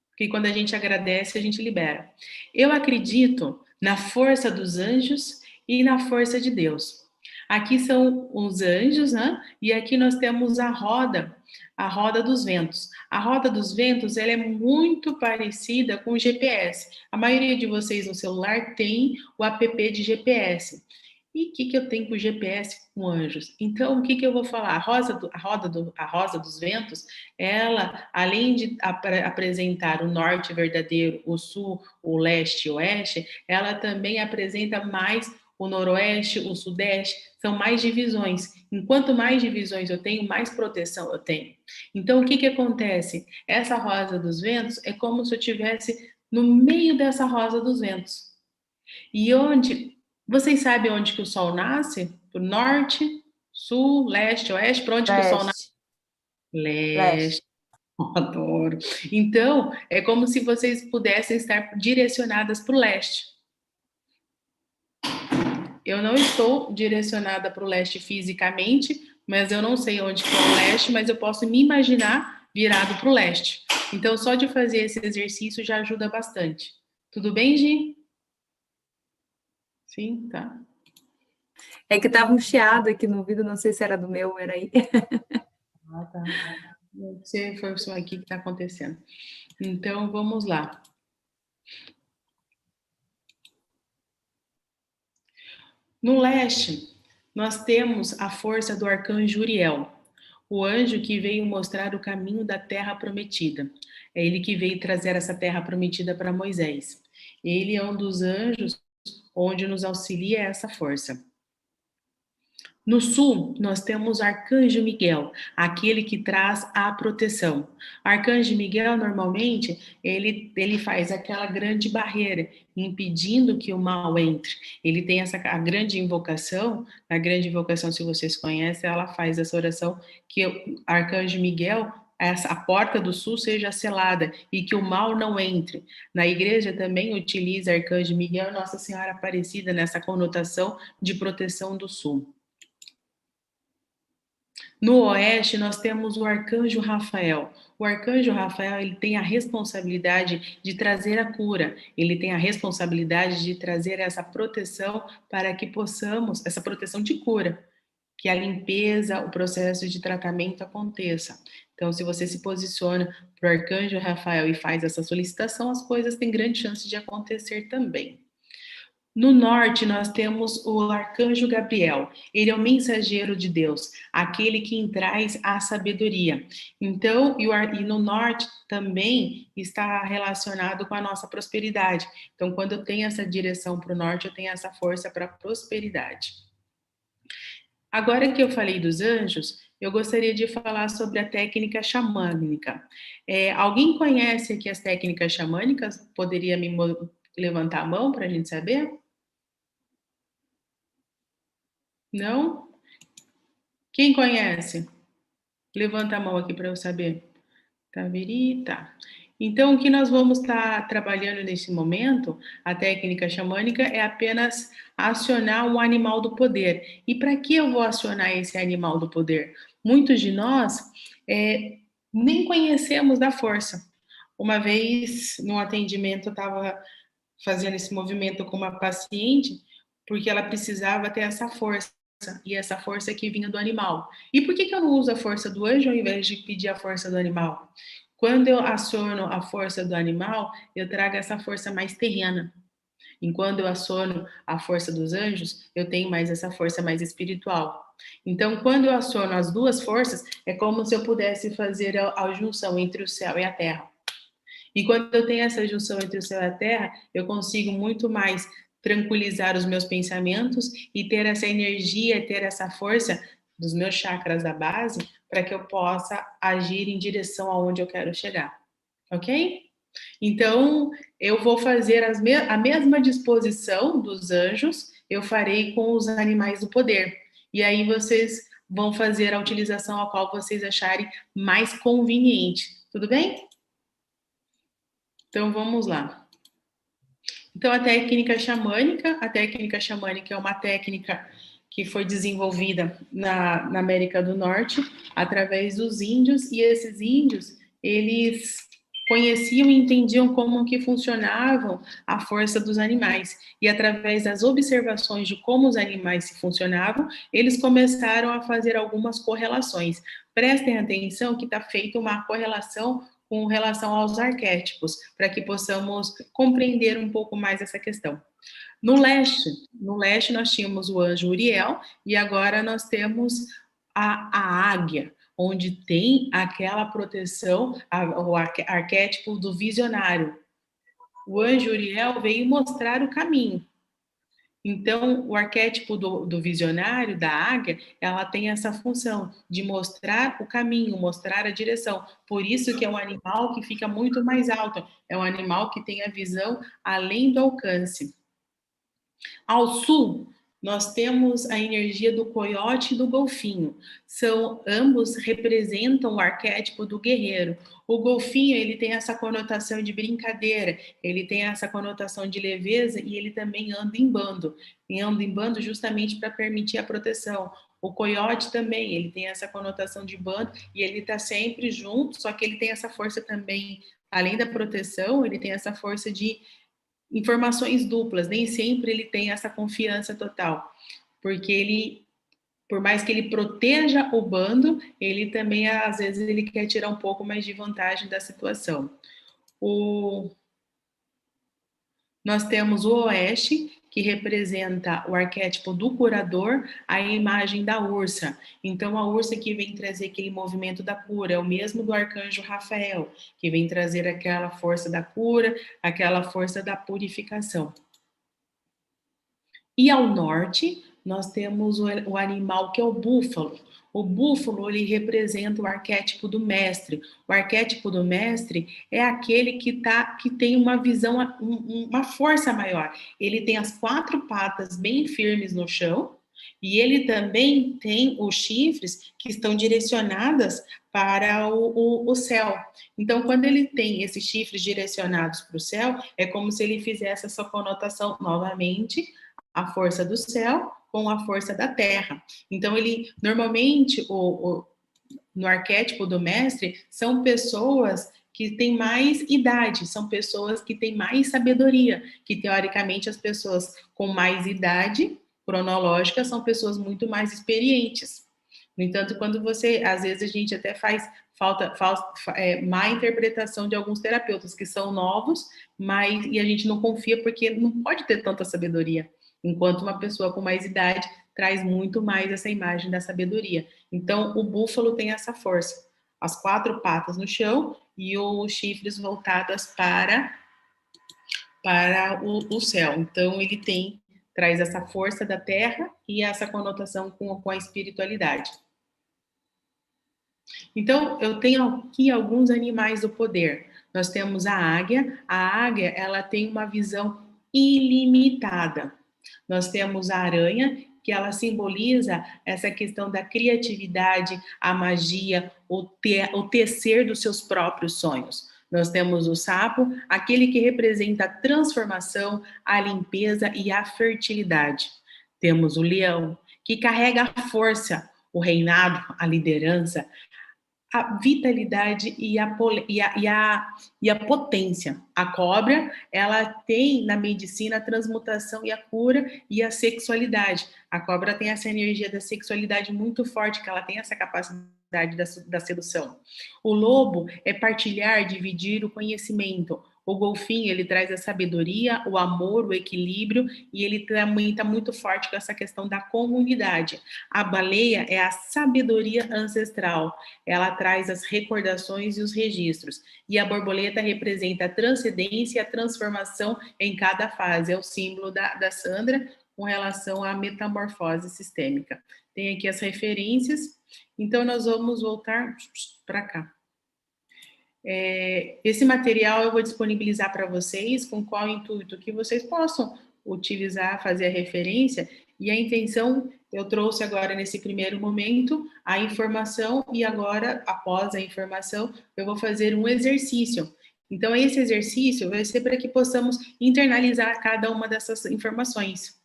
porque quando a gente agradece, a gente libera. Eu acredito na força dos anjos e na força de Deus. Aqui são os anjos, né? E aqui nós temos a roda dos ventos. A roda dos ventos, ela é muito parecida com o GPS. A maioria de vocês no celular tem o app de GPS. E o que eu tenho com o GPS com anjos? Então, o que eu vou falar? A rosa dos ventos, ela, além de apresentar o norte verdadeiro, o sul, o leste e o oeste, ela também apresenta mais o noroeste, o sudeste, são mais divisões. Enquanto mais divisões eu tenho, mais proteção eu tenho. Então, o que acontece? Essa rosa dos ventos é como se eu estivesse no meio dessa rosa dos ventos. E onde... Vocês sabem onde que o sol nasce? Pro norte, sul, leste, oeste? Para onde que o sol nasce? Leste. Adoro. Então, é como se vocês pudessem estar direcionadas para o leste. Eu não estou direcionada para o leste fisicamente, mas eu não sei onde que é o leste, mas eu posso me imaginar virado para o leste. Então, só de fazer esse exercício já ajuda bastante. Tudo bem, Gi? Sim, tá. É que estava um chiado aqui no ouvido, não sei se era do meu ou era aí. Ah, tá. Deve ser, foi isso aqui que está acontecendo. Então, vamos lá. No leste, nós temos a força do arcanjo Uriel, o anjo que veio mostrar o caminho da terra prometida. É ele que veio trazer essa terra prometida para Moisés. Ele é um dos anjos onde nos auxilia essa força. No sul, nós temos o Arcanjo Miguel, aquele que traz a proteção. Arcanjo Miguel, normalmente, ele faz aquela grande barreira, impedindo que o mal entre. Ele tem a grande invocação, se vocês conhecem, ela faz essa oração, que o Arcanjo Miguel, a porta do sul seja selada e que o mal não entre. Na igreja também utiliza Arcanjo Miguel e Nossa Senhora Aparecida nessa conotação de proteção do sul. No oeste, nós temos o arcanjo Rafael. O arcanjo Rafael, ele tem a responsabilidade de trazer a cura, ele tem a responsabilidade de trazer essa proteção para que possamos, essa proteção de cura, que a limpeza, o processo de tratamento aconteça. Então, se você se posiciona para o arcanjo Rafael e faz essa solicitação, as coisas têm grande chance de acontecer também. No norte, nós temos o arcanjo Gabriel. Ele é o mensageiro de Deus, aquele que traz a sabedoria. Então, e no norte também está relacionado com a nossa prosperidade. Então, quando eu tenho essa direção para o norte, eu tenho essa força para a prosperidade. Agora que eu falei dos anjos, eu gostaria de falar sobre a técnica xamânica. Alguém conhece aqui as técnicas xamânicas? Poderia me levantar a mão para a gente saber? Não? Quem conhece? Levanta a mão aqui para eu saber. Tá. Então, o que nós vamos estar trabalhando nesse momento, a técnica xamânica, é apenas acionar um animal do poder. E para que eu vou acionar esse animal do poder? Muitos de nós nem conhecemos da força. Uma vez, no atendimento, eu estava fazendo esse movimento com uma paciente, porque ela precisava ter essa força. E essa força que vinha do animal. E por que eu não uso a força do anjo ao invés de pedir a força do animal? Quando eu aciono a força do animal, eu trago essa força mais terrena. Enquanto eu aciono a força dos anjos, eu tenho mais essa força mais espiritual. Então, quando eu aciono as duas forças, é como se eu pudesse fazer a junção entre o céu e a terra. E quando eu tenho essa junção entre o céu e a terra, eu consigo muito mais tranquilizar os meus pensamentos e ter essa energia, ter essa força dos meus chakras da base para que eu possa agir em direção aonde eu quero chegar, ok? Então, eu vou fazer a mesma disposição dos anjos, eu farei com os animais do poder. E aí vocês vão fazer a utilização a qual vocês acharem mais conveniente, tudo bem? Então, vamos lá. Então, a técnica xamânica é uma técnica que foi desenvolvida na América do Norte através dos índios, e esses índios, eles conheciam e entendiam como que funcionavam a força dos animais, e através das observações de como os animais se funcionavam, eles começaram a fazer algumas correlações. Prestem atenção que está feita uma correlação com relação aos arquétipos, para que possamos compreender um pouco mais essa questão. No leste nós tínhamos o anjo Uriel, e agora nós temos a águia, onde tem aquela proteção, o arquétipo do visionário. O anjo Uriel veio mostrar o caminho. Então, o arquétipo do visionário, da águia, ela tem essa função de mostrar o caminho, mostrar a direção. Por isso que é um animal que fica muito mais alto, é um animal que tem a visão além do alcance. Ao sul, nós temos a energia do coiote e do golfinho. Ambos representam o arquétipo do guerreiro. O golfinho, ele tem essa conotação de brincadeira, ele tem essa conotação de leveza, e ele também anda em bando. E anda em bando justamente para permitir a proteção. O coiote também, ele tem essa conotação de bando, e ele está sempre junto, só que ele tem essa força também, além da proteção, ele tem essa força de informações duplas, nem sempre ele tem essa confiança total, porque ele, por mais que ele proteja o bando, ele também, às vezes, ele quer tirar um pouco mais de vantagem da situação. Nós temos o oeste, que representa o arquétipo do curador, a imagem da ursa. Então, a ursa que vem trazer aquele movimento da cura, é o mesmo do arcanjo Rafael, que vem trazer aquela força da cura, aquela força da purificação. E ao norte, nós temos o animal que é o búfalo. O búfalo, ele representa o arquétipo do mestre. O arquétipo do mestre é aquele que tem uma visão, uma força maior. Ele tem as 4 patas bem firmes no chão, e ele também tem os chifres que estão direcionadas para o céu. Então, quando ele tem esses chifres direcionados para o céu, é como se ele fizesse essa conotação novamente, a força do céu com a força da terra. Então, ele, normalmente, no arquétipo do mestre, são pessoas que têm mais idade, são pessoas que têm mais sabedoria, que, teoricamente, as pessoas com mais idade cronológica são pessoas muito mais experientes. No entanto, quando você, às vezes, a gente até faz má interpretação de alguns terapeutas que são novos, e a gente não confia porque não pode ter tanta sabedoria, enquanto uma pessoa com mais idade traz muito mais essa imagem da sabedoria. Então, o búfalo tem essa força, as 4 patas no chão e os chifres voltados para o céu. Então, ele traz essa força da terra e essa conotação com a espiritualidade. Então, eu tenho aqui alguns animais do poder. Nós temos a águia. A águia, ela tem uma visão ilimitada. Nós temos a aranha, que ela simboliza essa questão da criatividade, a magia, o tecer dos seus próprios sonhos. Nós temos o sapo, aquele que representa a transformação, a limpeza e a fertilidade. Temos o leão, que carrega a força, o reinado, a liderança, a vitalidade e a potência. A cobra, ela tem na medicina a transmutação e a cura e a sexualidade. A cobra tem essa energia da sexualidade muito forte, que ela tem essa capacidade da sedução. O lobo é partilhar, dividir o conhecimento. O golfinho, ele traz a sabedoria, o amor, o equilíbrio, e ele também está muito forte com essa questão da comunidade. A baleia é a sabedoria ancestral, ela traz as recordações e os registros. E a borboleta representa a transcendência e a transformação em cada fase. É o símbolo da Sandra com relação à metamorfose sistêmica. Tem aqui as referências, então nós vamos voltar para cá. Esse material eu vou disponibilizar para vocês, com qual intuito? Que vocês possam utilizar, fazer a referência, e a intenção, eu trouxe agora nesse primeiro momento a informação, e agora, após a informação, eu vou fazer um exercício. Então, esse exercício vai ser para que possamos internalizar cada uma dessas informações.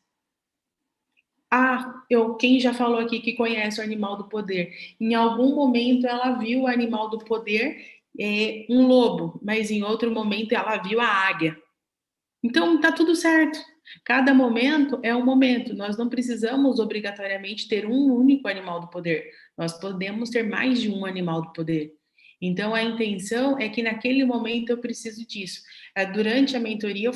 Quem já falou aqui que conhece o animal do poder? Em algum momento ela viu o animal do poder, um lobo, mas em outro momento ela viu a águia. Então tá tudo certo. Cada momento é um momento. Nós não precisamos obrigatoriamente ter um único animal do poder. Nós podemos ter mais de um animal do poder. Então a intenção é que naquele momento eu preciso disso. Durante a mentoria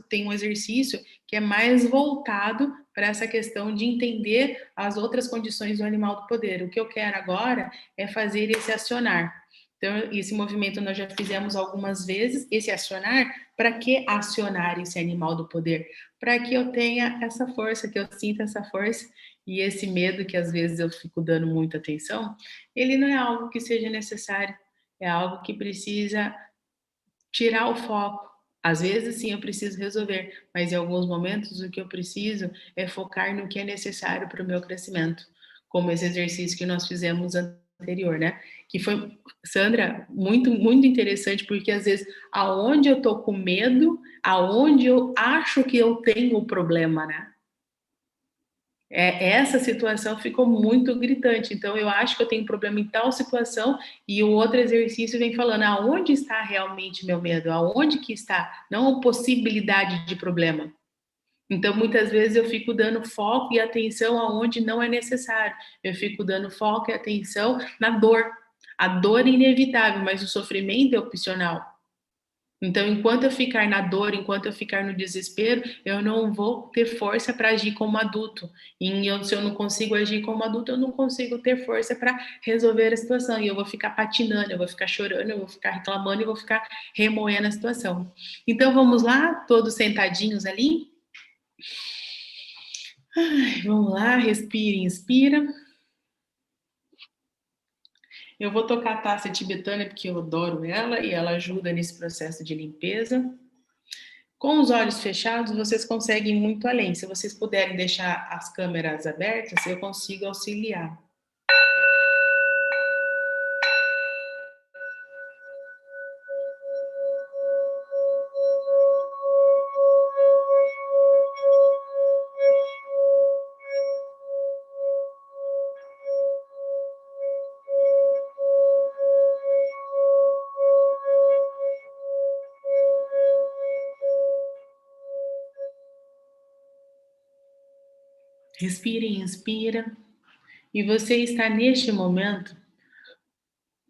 tem um exercício que é mais voltado para essa questão de entender as outras condições do animal do poder. O que eu quero agora é fazer esse acionar. Então, esse movimento nós já fizemos algumas vezes, esse acionar. Para que acionar esse animal do poder? Para que eu tenha essa força, que eu sinta essa força, e esse medo que às vezes eu fico dando muita atenção, ele não é algo que seja necessário, é algo que precisa tirar o foco. Às vezes, sim, eu preciso resolver, mas em alguns momentos o que eu preciso é focar no que é necessário para o meu crescimento, como esse exercício que nós fizemos anterior, né? Que foi, Sandra, muito, muito interessante, porque às vezes, aonde eu tô com medo, aonde eu acho que eu tenho o problema, né? Essa situação ficou muito gritante. Então, eu acho que eu tenho problema em tal situação, e o outro exercício vem falando aonde está realmente meu medo, aonde que está, não a possibilidade de problema. Então, muitas vezes eu fico dando foco e atenção aonde não é necessário. Eu fico dando foco e atenção na dor. A dor é inevitável, mas o sofrimento é opcional. Então, enquanto eu ficar na dor, enquanto eu ficar no desespero, eu não vou ter força para agir como adulto. Se eu não consigo agir como adulto, eu não consigo ter força para resolver a situação. E eu vou ficar patinando, eu vou ficar chorando, eu vou ficar reclamando e vou ficar remoendo a situação. Então, vamos lá, todos sentadinhos ali. Vamos lá, respira, inspira. Eu vou tocar a taça tibetana porque eu adoro ela e ela ajuda nesse processo de limpeza. Com os olhos fechados, vocês conseguem ir muito além. Se vocês puderem deixar as câmeras abertas, eu consigo auxiliar. Respira e inspira. E você está neste momento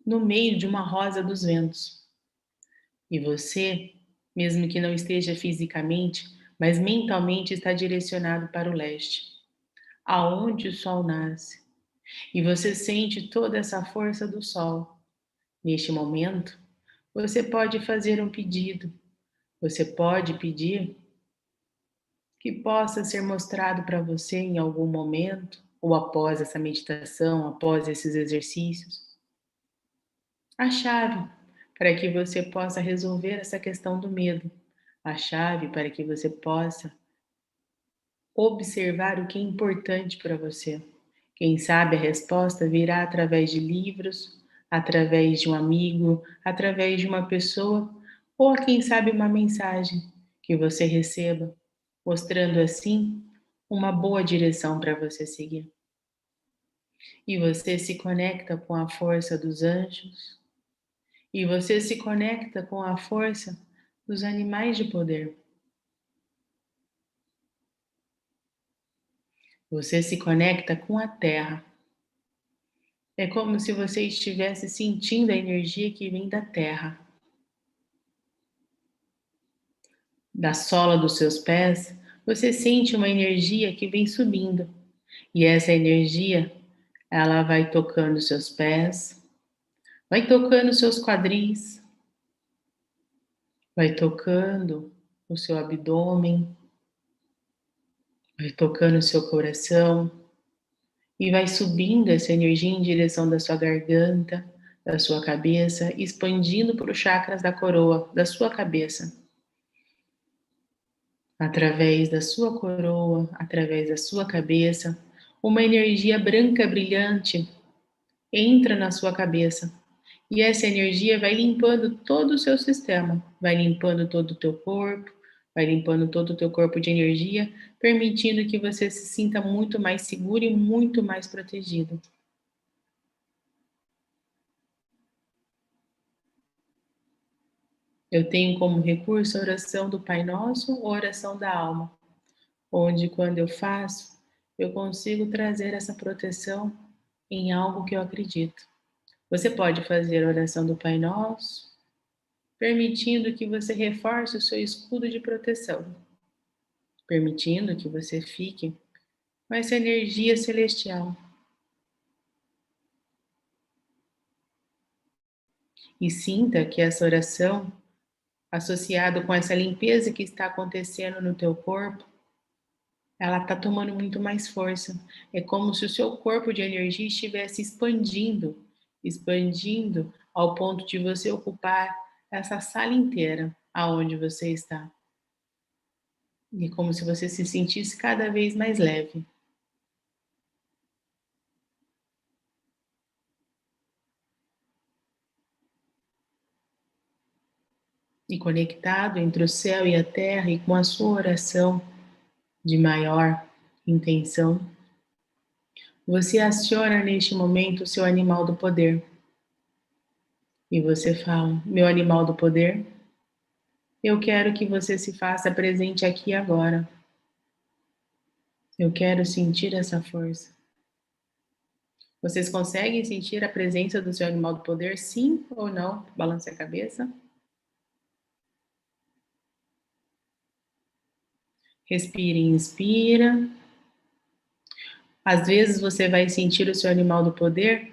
no meio de uma rosa dos ventos. E você, mesmo que não esteja fisicamente, mas mentalmente está direcionado para o leste, aonde o sol nasce. E você sente toda essa força do sol. Neste momento, você pode fazer um pedido. Você pode pedir que possa ser mostrado para você em algum momento, ou após essa meditação, após esses exercícios, a chave para que você possa resolver essa questão do medo, a chave para que você possa observar o que é importante para você. Quem sabe a resposta virá através de livros, através de um amigo, através de uma pessoa, ou quem sabe uma mensagem que você receba, mostrando assim uma boa direção para você seguir. E você se conecta com a força dos anjos, e você se conecta com a força dos animais de poder. Você se conecta com a terra. É como se você estivesse sentindo a energia que vem da terra. Da sola dos seus pés, você sente uma energia que vem subindo. E essa energia, ela vai tocando seus pés, vai tocando seus quadris, vai tocando o seu abdômen, vai tocando o seu coração e vai subindo essa energia em direção da sua garganta, da sua cabeça, expandindo para os chakras da coroa, da sua cabeça. Através da sua coroa, através da sua cabeça, uma energia branca brilhante entra na sua cabeça. E essa energia vai limpando todo o seu sistema, vai limpando todo o teu corpo, Vai limpando todo o teu corpo de energia, permitindo que você se sinta muito mais seguro e muito mais protegido. Eu tenho como recurso a oração do Pai Nosso ou a oração da alma, onde quando eu faço, eu consigo trazer essa proteção em algo que eu acredito. Você pode fazer a oração do Pai Nosso, permitindo que você reforce o seu escudo de proteção, permitindo que você fique com essa energia celestial. E sinta que essa oração, associada com essa limpeza que está acontecendo no teu corpo, ela está tomando muito mais força. É como se o seu corpo de energia estivesse expandindo, expandindo ao ponto de você ocupar essa sala inteira aonde você está. E como se você se sentisse cada vez mais leve. E conectado entre o céu e a terra e com a sua oração de maior intenção, você aciona neste momento o seu animal do poder. E você fala: meu animal do poder, eu quero que você se faça presente aqui e agora. Eu quero sentir essa força. Vocês conseguem sentir a presença do seu animal do poder, sim ou não? Balance a cabeça. Respire e inspira. Às vezes você vai sentir o seu animal do poder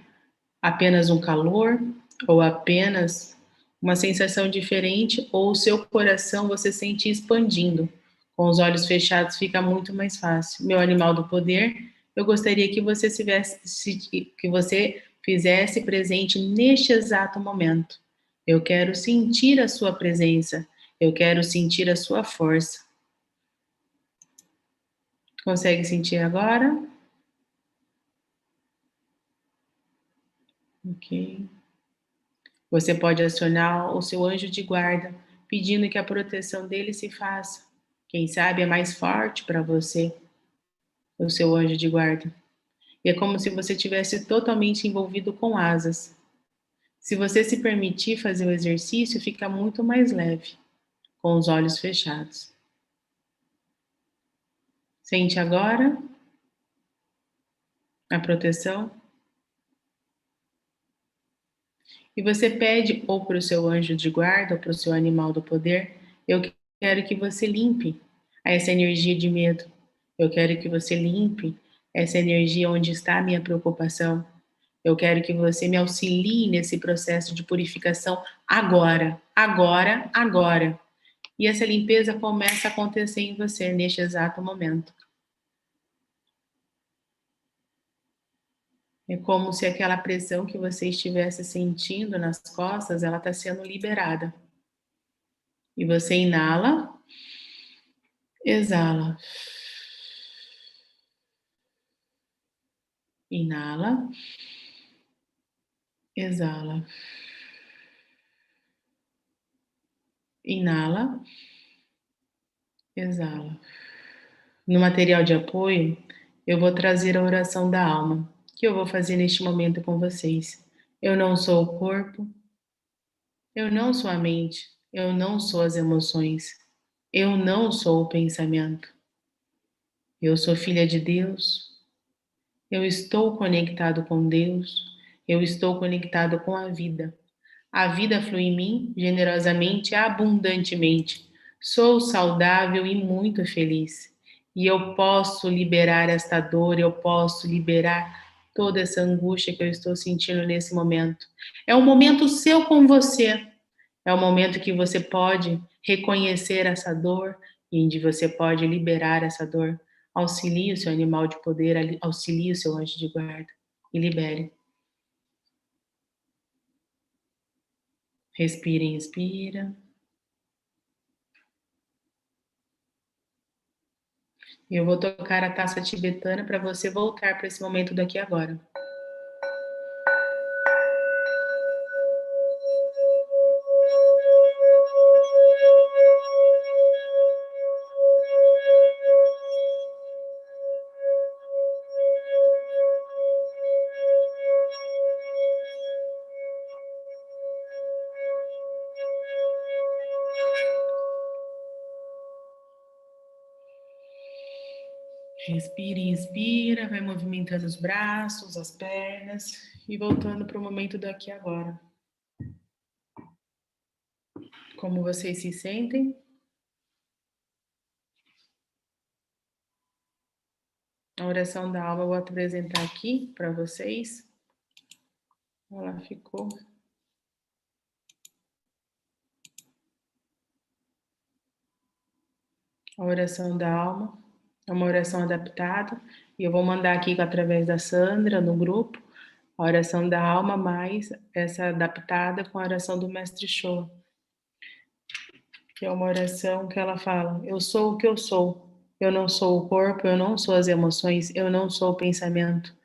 apenas um calor ou apenas uma sensação diferente, ou o seu coração você sente expandindo. Com os olhos fechados fica muito mais fácil. Meu animal do poder, eu gostaria que você fizesse presente neste exato momento. Eu quero sentir a sua presença. Eu quero sentir a sua força. Consegue sentir agora? Ok. Você pode acionar o seu anjo de guarda, pedindo que a proteção dele se faça. Quem sabe é mais forte para você, o seu anjo de guarda. E é como se você tivesse totalmente envolvido com asas. Se você se permitir fazer o exercício, fica muito mais leve, com os olhos fechados. Sente agora a proteção. E você pede ou para o seu anjo de guarda ou para o seu animal do poder: eu quero que você limpe essa energia de medo. Eu quero que você limpe essa energia onde está a minha preocupação. Eu quero que você me auxilie nesse processo de purificação agora, agora, agora. E essa limpeza começa a acontecer em você neste exato momento. É como se aquela pressão que você estivesse sentindo nas costas, ela está sendo liberada. E você inala, exala. Inala, exala. Inala, exala. No material de apoio, eu vou trazer a oração da alma, que eu vou fazer neste momento com vocês. Eu não sou o corpo, eu não sou a mente, eu não sou as emoções, eu não sou o pensamento. Eu sou filha de Deus, eu estou conectado com Deus, eu estou conectado com a vida. A vida flui em mim generosamente, abundantemente. Sou saudável e muito feliz. E eu posso liberar esta dor, eu posso liberar toda essa angústia que eu estou sentindo nesse momento. É um momento seu com você. É um momento que você pode reconhecer essa dor e onde você pode liberar essa dor. Auxilie o seu animal de poder, auxilie o seu anjo de guarda e libere. Respira e inspira. Eu vou tocar a taça tibetana para você voltar para esse momento daqui agora. Respira e inspira, vai movimentando os braços, as pernas e voltando para o momento do aqui e agora. Como vocês se sentem? A oração da alma eu vou apresentar aqui para vocês. Ela ficou. A oração da alma é uma oração adaptada e eu vou mandar aqui através da Sandra no grupo a oração da alma mais essa adaptada com a oração do Mestre Shoa, que é uma oração que ela fala: eu sou o que eu sou, eu não sou o corpo, eu não sou as emoções, eu não sou o pensamento,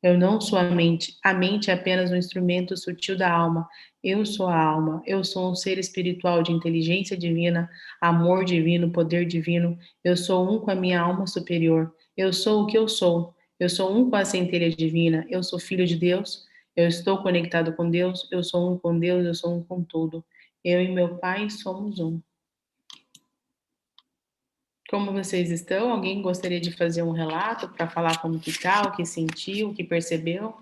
eu não sou a mente é apenas um instrumento sutil da alma, eu sou a alma, eu sou um ser espiritual de inteligência divina, amor divino, poder divino, eu sou um com a minha alma superior, eu sou o que eu sou um com a centelha divina, eu sou filho de Deus, eu estou conectado com Deus, eu sou um com Deus, eu sou um com tudo, eu e meu Pai somos um. Como vocês estão? Alguém gostaria de fazer um relato para falar como que tá, o que sentiu, o que percebeu?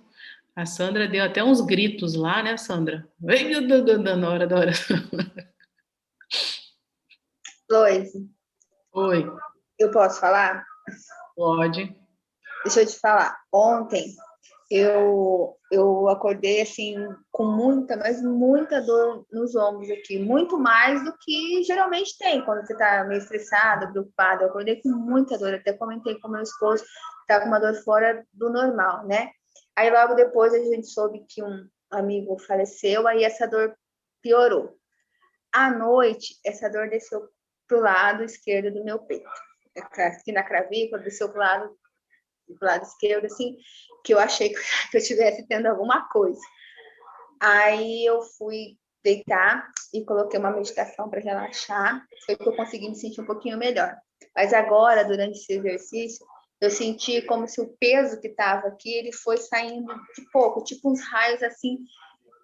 A Sandra deu até uns gritos lá, né, Sandra? Na hora da oração. Lois, Oi, eu posso falar? pode. Deixa eu te falar. Ontem eu acordei assim com muita, mas muita dor nos ombros aqui, muito mais do que geralmente tem quando você tá meio estressada, preocupada. Eu acordei com muita dor, até comentei com meu esposo que tá com uma dor fora do normal, né? Aí logo depois a gente soube que um amigo faleceu, aí essa dor piorou. À noite, essa dor desceu pro lado esquerdo do meu peito. Aqui na clavícula, desceu pro lado esquerdo, assim, que eu achei que eu estivesse tendo alguma coisa. Aí eu fui deitar e coloquei uma meditação para relaxar, foi que eu consegui me sentir um pouquinho melhor. Mas agora, durante esse exercício, eu senti como se o peso que estava aqui, ele foi saindo de pouco, tipo uns raios assim,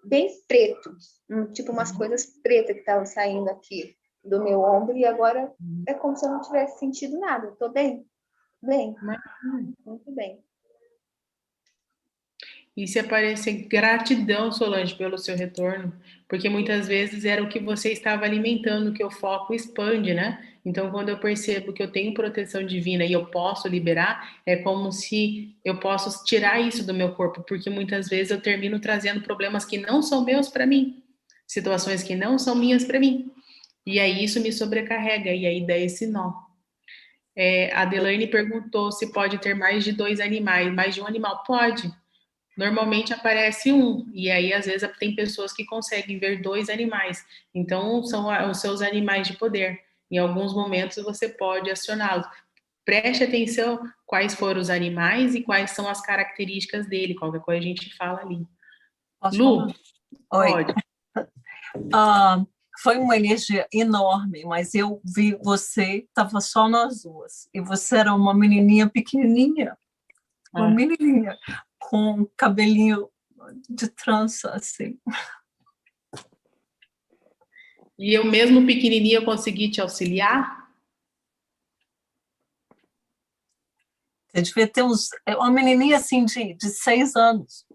bem pretos, tipo umas coisas pretas que estavam saindo aqui do meu ombro, e agora é como se eu não tivesse sentido nada. Estou bem. Bem, muito bem. E se aparecer gratidão, Solange, pelo seu retorno, porque muitas vezes era o que você estava alimentando, que o foco expande, né? Então, quando eu percebo que eu tenho proteção divina e eu posso liberar, é como se eu posso tirar isso do meu corpo, porque muitas vezes eu termino trazendo problemas que não são meus para mim, situações que não são minhas para mim. E aí isso me sobrecarrega, e aí dá esse nó. A Adelaine perguntou se pode ter mais de 2 animais, mais de um animal. Pode. Normalmente aparece um, e aí às vezes tem pessoas que conseguem ver 2 animais. Então são os seus animais de poder. Em alguns momentos você pode acioná-los. Preste atenção quais foram os animais e quais são as características dele. Qualquer coisa a gente fala ali. Posso Lu, falar? Oi. pode. Foi uma energia enorme, mas eu vi você, estava só nós duas, e você era uma menininha pequenininha, uma menininha, com cabelinho de trança, assim. E eu mesmo pequenininha eu consegui te auxiliar? Você devia ter uma menininha assim de 6 anos.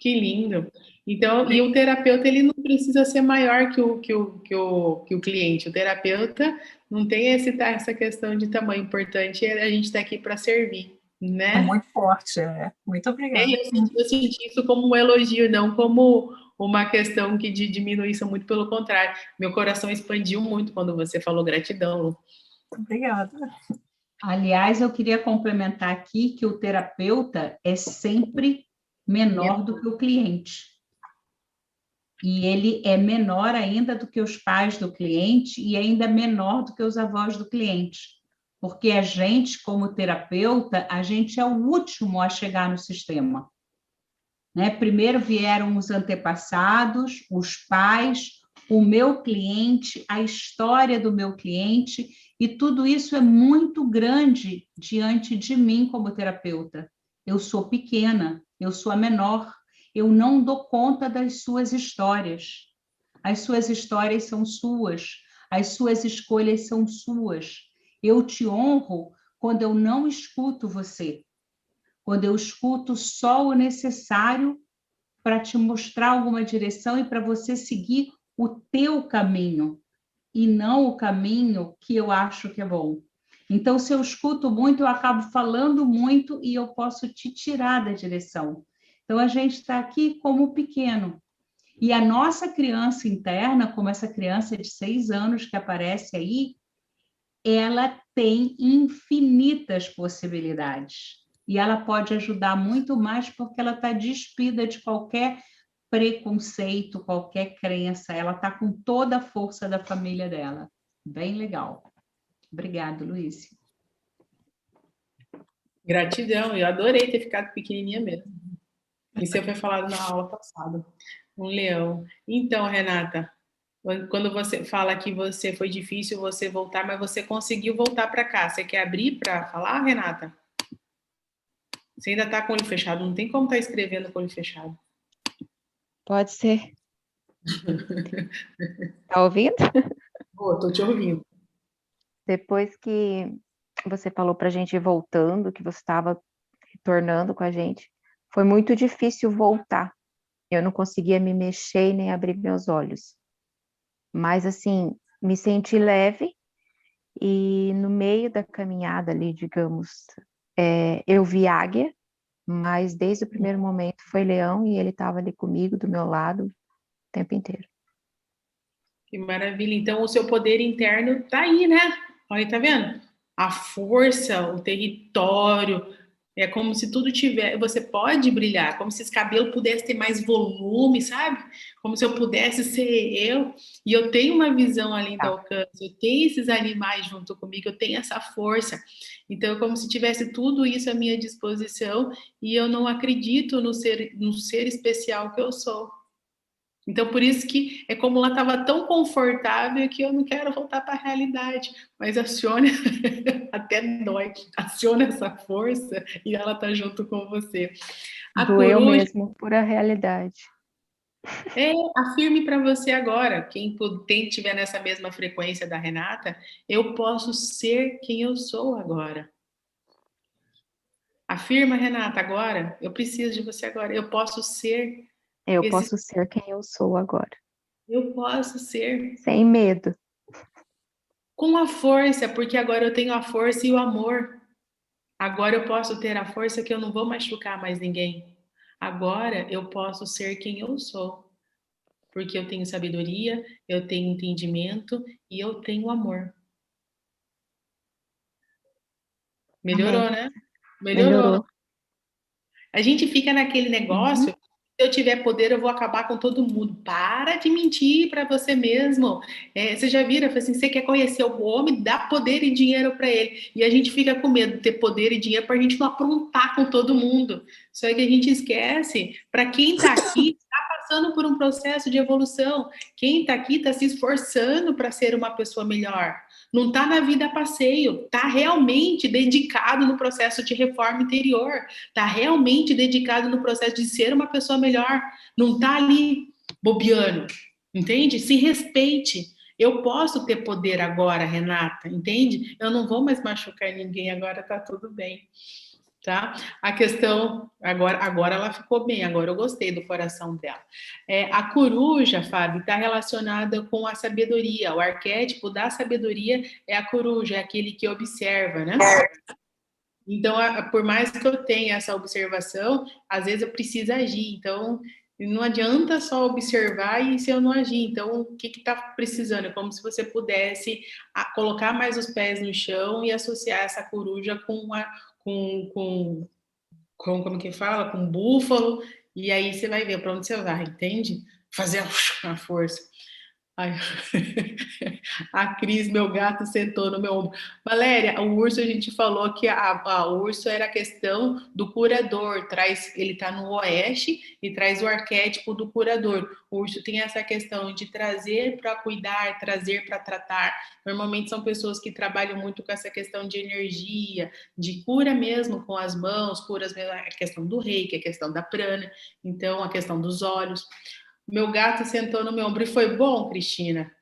Que lindo. Então, e o terapeuta, ele não precisa ser maior que o cliente. O terapeuta não tem essa questão de tamanho. Importante é a gente estar aqui para servir, né? É muito forte, Muito obrigada. Eu senti isso como um elogio, não como uma questão de diminuição, muito pelo contrário. Meu coração expandiu muito quando você falou gratidão. Obrigada. Aliás, eu queria complementar aqui que o terapeuta é sempre menor do que o cliente. E ele é menor ainda do que os pais do cliente e ainda menor do que os avós do cliente. Porque a gente, como terapeuta, a gente é o último a chegar no sistema. Né? Primeiro vieram os antepassados, os pais, o meu cliente, a história do meu cliente, e tudo isso é muito grande diante de mim como terapeuta. Eu sou pequena, eu sou a menor, eu não dou conta das suas histórias. As suas histórias são suas, as suas escolhas são suas. Eu te honro quando eu não escuto você, quando eu escuto só o necessário para te mostrar alguma direção e para você seguir o teu caminho, e não o caminho que eu acho que é bom. Então, se eu escuto muito, eu acabo falando muito e eu posso te tirar da direção. Então, a gente está aqui como pequeno. E a nossa criança interna, como essa criança de 6 anos que aparece aí, ela tem infinitas possibilidades. E ela pode ajudar muito mais porque ela está despida de qualquer preconceito, qualquer crença. Ela está com toda a força da família dela. Bem legal. Obrigada, Luiz. Gratidão, eu adorei ter ficado pequenininha mesmo. Isso foi falado na aula passada. Um leão. Então, Renata, quando você fala que você foi difícil você voltar, mas você conseguiu voltar para cá. Você quer abrir para falar, Renata? Você ainda está com o olho fechado, não tem como estar escrevendo com o olho fechado. Pode ser. Tá ouvindo? Tô te ouvindo. Depois que você falou para a gente ir voltando, que você estava retornando com a gente, foi muito difícil voltar. Eu não conseguia me mexer e nem abrir meus olhos. Mas, assim, me senti leve e no meio da caminhada ali, digamos, eu vi águia, mas desde o primeiro momento foi leão e ele estava ali comigo, do meu lado, o tempo inteiro. Que maravilha. Então, o seu poder interno tá aí, né? Olha, tá vendo? A força, o território, é como se tudo tiver, você pode brilhar, como se esse cabelo pudesse ter mais volume, sabe? Como se eu pudesse ser eu, e eu tenho uma visão além do alcance, eu tenho esses animais junto comigo, eu tenho essa força. Então, é como se tivesse tudo isso à minha disposição, e eu não acredito no ser especial que eu sou. Então, por isso que é como lá estava tão confortável que eu não quero voltar para a realidade. Mas acione, até dói, acione essa força e ela está junto com você. Doeu mesmo, pura realidade. Afirme para você agora, quem estiver nessa mesma frequência da Renata, eu posso ser quem eu sou agora. Afirma, Renata, agora, eu preciso de você agora, eu posso ser... Eu posso ser quem eu sou agora. Eu posso ser. Sem medo. Com a força, porque agora eu tenho a força e o amor. Agora eu posso ter a força que eu não vou machucar mais ninguém. Agora eu posso ser quem eu sou. Porque eu tenho sabedoria, eu tenho entendimento e eu tenho amor. Melhorou, né? Melhorou. A gente fica naquele negócio... Se eu tiver poder, eu vou acabar com todo mundo. Para de mentir para você mesmo. Você já viram? Assim, você quer conhecer o homem, dá poder e dinheiro para ele. E a gente fica com medo de ter poder e dinheiro para a gente não aprontar com todo mundo. Só que a gente esquece. Para quem está aqui, está passando por um processo de evolução. Quem está aqui está se esforçando para ser uma pessoa melhor. Não está na vida a passeio. Está realmente dedicado no processo de reforma interior. Está realmente dedicado no processo de ser uma pessoa melhor. Não está ali bobeando. Entende? Se respeite. Eu posso ter poder agora, Renata. Entende? Eu não vou mais machucar ninguém. Agora está tudo bem. Tá? A questão, agora ela ficou bem, agora eu gostei do coração dela. A coruja, Fábio, está relacionada com a sabedoria, o arquétipo da sabedoria é a coruja, é aquele que observa, né? Então, por mais que eu tenha essa observação, às vezes eu preciso agir, então não adianta só observar e se eu não agir, então o que está precisando? É como se você pudesse colocar mais os pés no chão e associar essa coruja com como que fala? Com búfalo, e aí você vai ver para onde você vai, entende? Fazer a força. Ai. A Cris, meu gato, sentou no meu ombro. Valéria, o urso, a gente falou que o urso era a questão do curador, ele está no oeste e traz o arquétipo do curador. O urso tem essa questão de trazer para cuidar, trazer para tratar. Normalmente são pessoas que trabalham muito com essa questão de energia, de cura mesmo com as mãos, curas mesmo, a questão do reiki, a questão da prana, então a questão dos olhos. Meu gato sentou no meu ombro e foi bom, Cristina,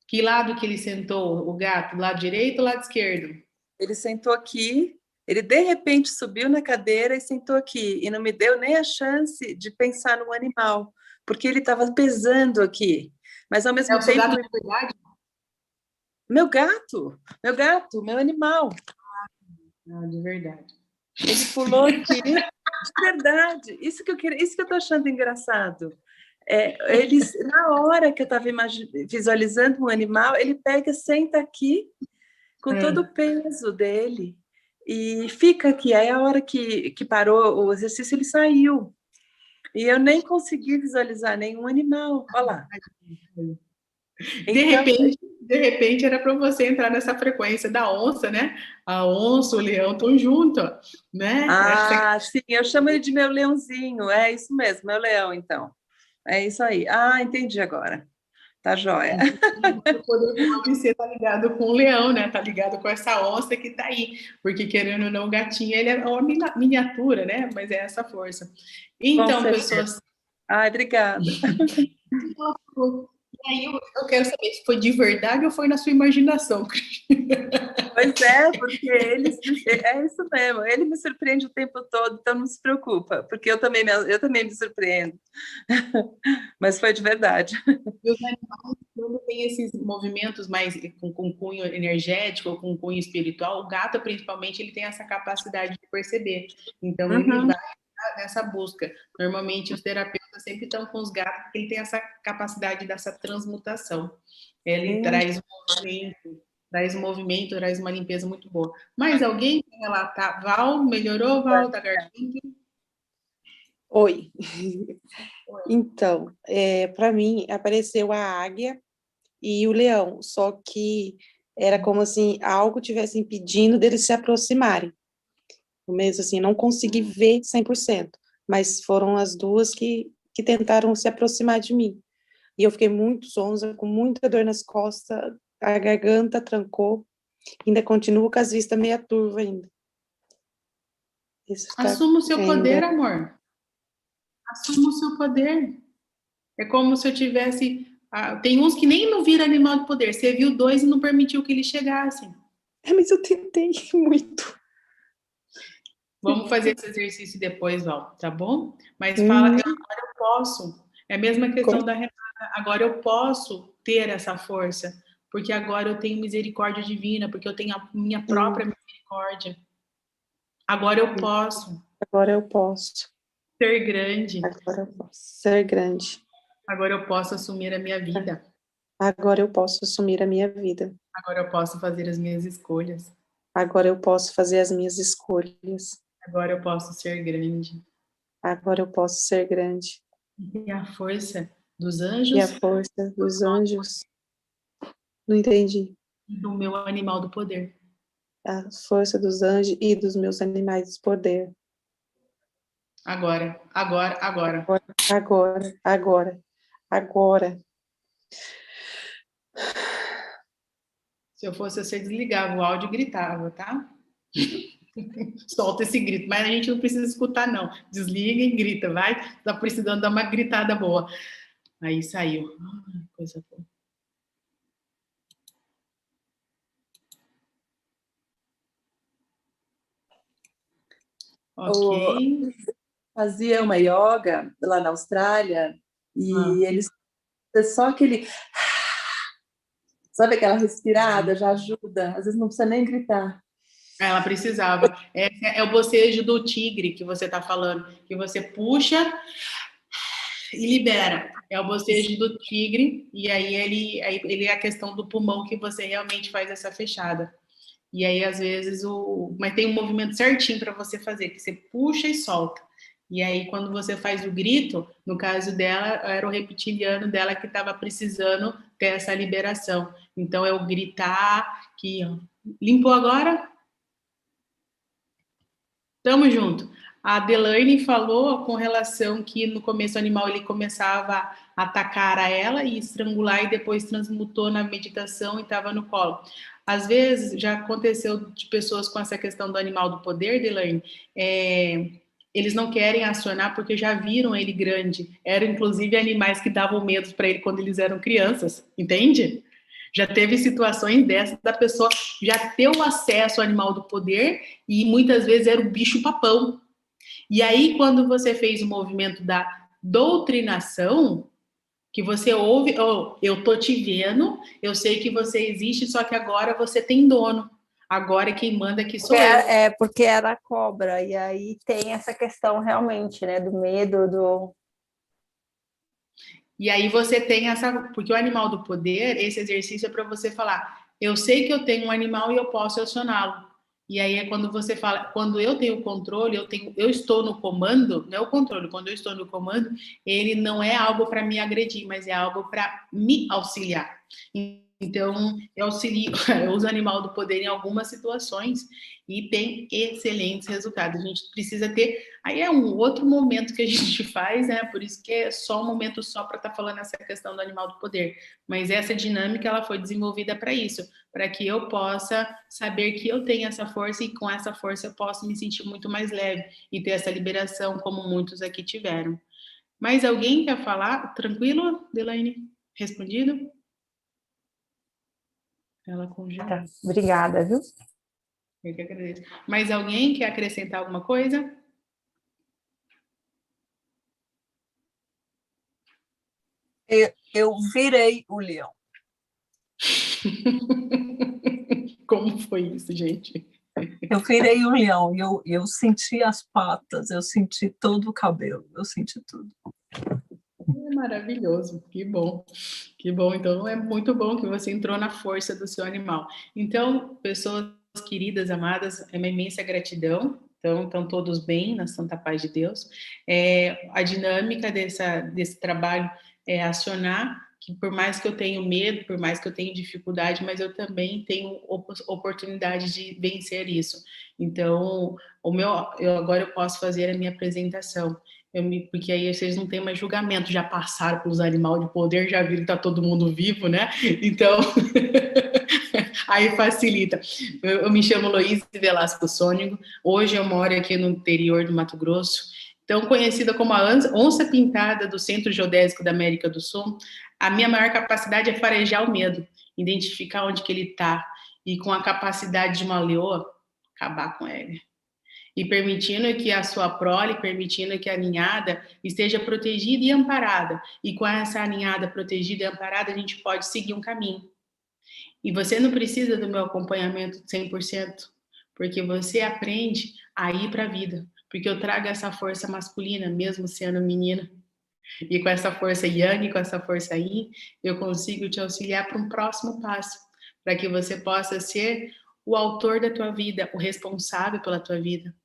Que lado que ele sentou, o gato? Lado direito ou lado esquerdo? Ele sentou aqui, ele de repente subiu na cadeira e sentou aqui, e não me deu nem a chance de pensar no animal, porque ele estava pesando aqui, mas ao mesmo É o seu tempo... gato de verdade? Meu gato, meu animal. Ah, de verdade. Ele pulou aqui, de verdade, isso que eu tô achando engraçado. Eles, na hora que eu estava visualizando um animal, ele pega, senta aqui, com todo o peso dele, e fica aqui. Aí a hora que parou o exercício, ele saiu. E eu nem consegui visualizar nenhum animal. Olha lá. De repente era para você entrar nessa frequência da onça, né? A onça, o leão estão juntos, né? Sim, eu chamo ele de meu leãozinho. É isso mesmo, meu leão, então. É isso aí. Entendi agora. Tá joia. O poder de você tá ligado com o leão, né? Tá ligado com essa onça que tá aí. Porque, querendo ou não, o gatinho, ele é uma miniatura, né? Mas é essa força. Então, pessoas... Obrigada. E aí eu quero saber se foi de verdade ou foi na sua imaginação. Pois é, porque é isso mesmo, ele me surpreende o tempo todo, então não se preocupa, porque eu também me surpreendo. Mas foi de verdade. E os animais, quando tem esses movimentos mais com cunho energético ou com cunho espiritual, o gato, principalmente, ele tem essa capacidade de perceber. Então, ele vai nessa busca. Normalmente, os terapeutas sempre estão com os gatos, porque ele tem essa capacidade dessa transmutação. Ele traz um movimento, traz uma limpeza muito boa. Mais alguém quer relatar? Val, melhorou, Val, da garganta? Oi. Então, para mim, apareceu a águia e o leão, só que era como assim, algo tivesse impedindo deles se aproximarem. Mesmo assim, não consegui ver 100%, mas foram as duas que tentaram se aproximar de mim. E eu fiquei muito zonza, com muita dor nas costas, a garganta trancou, ainda continuo com as vistas meia turva ainda. Assuma o seu poder, amor. Assuma o seu poder. É como se eu tivesse... tem uns que nem não viram animal de poder. Você viu 2 e não permitiu que eles chegassem. Mas eu tentei muito. Vamos fazer esse exercício depois, Val, tá bom? Mas fala, agora eu posso. É a mesma questão da Renata. Agora eu posso ter essa força, porque agora eu tenho misericórdia divina, porque eu tenho a minha própria misericórdia. Agora eu posso. Agora eu posso. Ser grande. Agora eu posso ser grande. Agora eu posso assumir a minha vida. Agora eu posso assumir a minha vida. Agora eu posso fazer as minhas escolhas. Agora eu posso fazer as minhas escolhas. Agora eu posso ser grande. Agora eu posso ser grande. E a força dos anjos. E a força dos anjos. Não entendi. Do meu animal do poder. A força dos anjos e dos meus animais de poder. Agora. Se eu fosse você, desligava o áudio e gritava, tá? Solta esse grito, mas a gente não precisa escutar, não. Desliga e grita, vai. Tá precisando dar uma gritada boa. Aí saiu. Coisa boa. Ok. Fazia uma yoga lá na Austrália e eles... Só aquele... Sabe aquela respirada? Já ajuda. Às vezes não precisa nem gritar. Ela precisava. É o bocejo do tigre que você está falando, que você puxa e libera. É o bocejo do tigre, e aí ele é a questão do pulmão que você realmente faz essa fechada. E aí, às vezes, mas tem um movimento certinho para você fazer, que você puxa e solta. E aí, quando você faz o grito, no caso dela, era o reptiliano dela que estava precisando ter essa liberação. Então, é o gritar que... Limpou agora? Tamo junto. A Delaine falou com relação que no começo o animal ele começava a atacar a ela e estrangular e depois transmutou na meditação e estava no colo. Às vezes já aconteceu de pessoas com essa questão do animal do poder, Delaine, eles não querem acionar porque já viram ele grande. Eram inclusive animais que davam medo para ele quando eles eram crianças, entende? Já teve situações dessas da pessoa já ter o acesso ao animal do poder e muitas vezes era o bicho-papão. E aí, quando você fez o movimento da doutrinação, que você ouve, oh, eu tô te vendo, eu sei que você existe, só que agora você tem dono. Agora quem manda aqui sou eu. Porque era cobra, e aí tem essa questão realmente, né, do medo, do... E aí você tem essa... Porque o animal do poder, esse exercício é para você falar, eu sei que eu tenho um animal e eu posso acioná-lo. E aí é quando você fala, quando eu tenho o controle, eu estou no comando, não é o controle, quando eu estou no comando, ele não é algo para me agredir, mas é algo para me auxiliar. Então, eu auxilio, eu uso o animal do poder em algumas situações e tem excelentes resultados. A gente precisa ter... Aí é um outro momento que a gente faz, né? Por isso que é só um momento só para estar falando essa questão do animal do poder. Mas essa dinâmica, ela foi desenvolvida para isso, para que eu possa saber que eu tenho essa força e com essa força eu posso me sentir muito mais leve e ter essa liberação como muitos aqui tiveram. Mas alguém quer falar? Tranquilo, Delaine? Respondido? Ela congelou. Tá, obrigada, viu? Eu que agradeço. Mas alguém quer acrescentar alguma coisa? Eu virei o leão. Como foi isso, gente? Eu virei o leão e eu senti as patas, eu senti todo o cabelo, eu senti tudo. É maravilhoso, que bom. Que bom, então é muito bom que você entrou na força do seu animal. Então, pessoas queridas, amadas, é uma imensa gratidão. Então, estão todos bem, na santa paz de Deus. A dinâmica desse trabalho é acionar que por mais que eu tenha medo, por mais que eu tenha dificuldade, mas eu também tenho oportunidade de vencer isso. Então, agora eu posso fazer a minha apresentação. Porque aí vocês não têm mais julgamento, já passaram pelos animais de poder, já viram que está todo mundo vivo, né? Então, aí facilita. Eu me chamo Loíse Velasco Sônigo, hoje eu moro aqui no interior do Mato Grosso, então conhecida como a onça pintada do Centro Geodésico da América do Sul. A minha maior capacidade é farejar o medo, identificar onde que ele está, e com a capacidade de uma leoa, acabar com ele. E permitindo que a sua prole, permitindo que a ninhada esteja protegida e amparada. E com essa ninhada protegida e amparada, a gente pode seguir um caminho. E você não precisa do meu acompanhamento 100%, porque você aprende a ir para a vida. Porque eu trago essa força masculina, mesmo sendo menina. E com essa força yang, com essa força yin, eu consigo te auxiliar para um próximo passo, para que você possa ser o autor da tua vida, o responsável pela tua vida,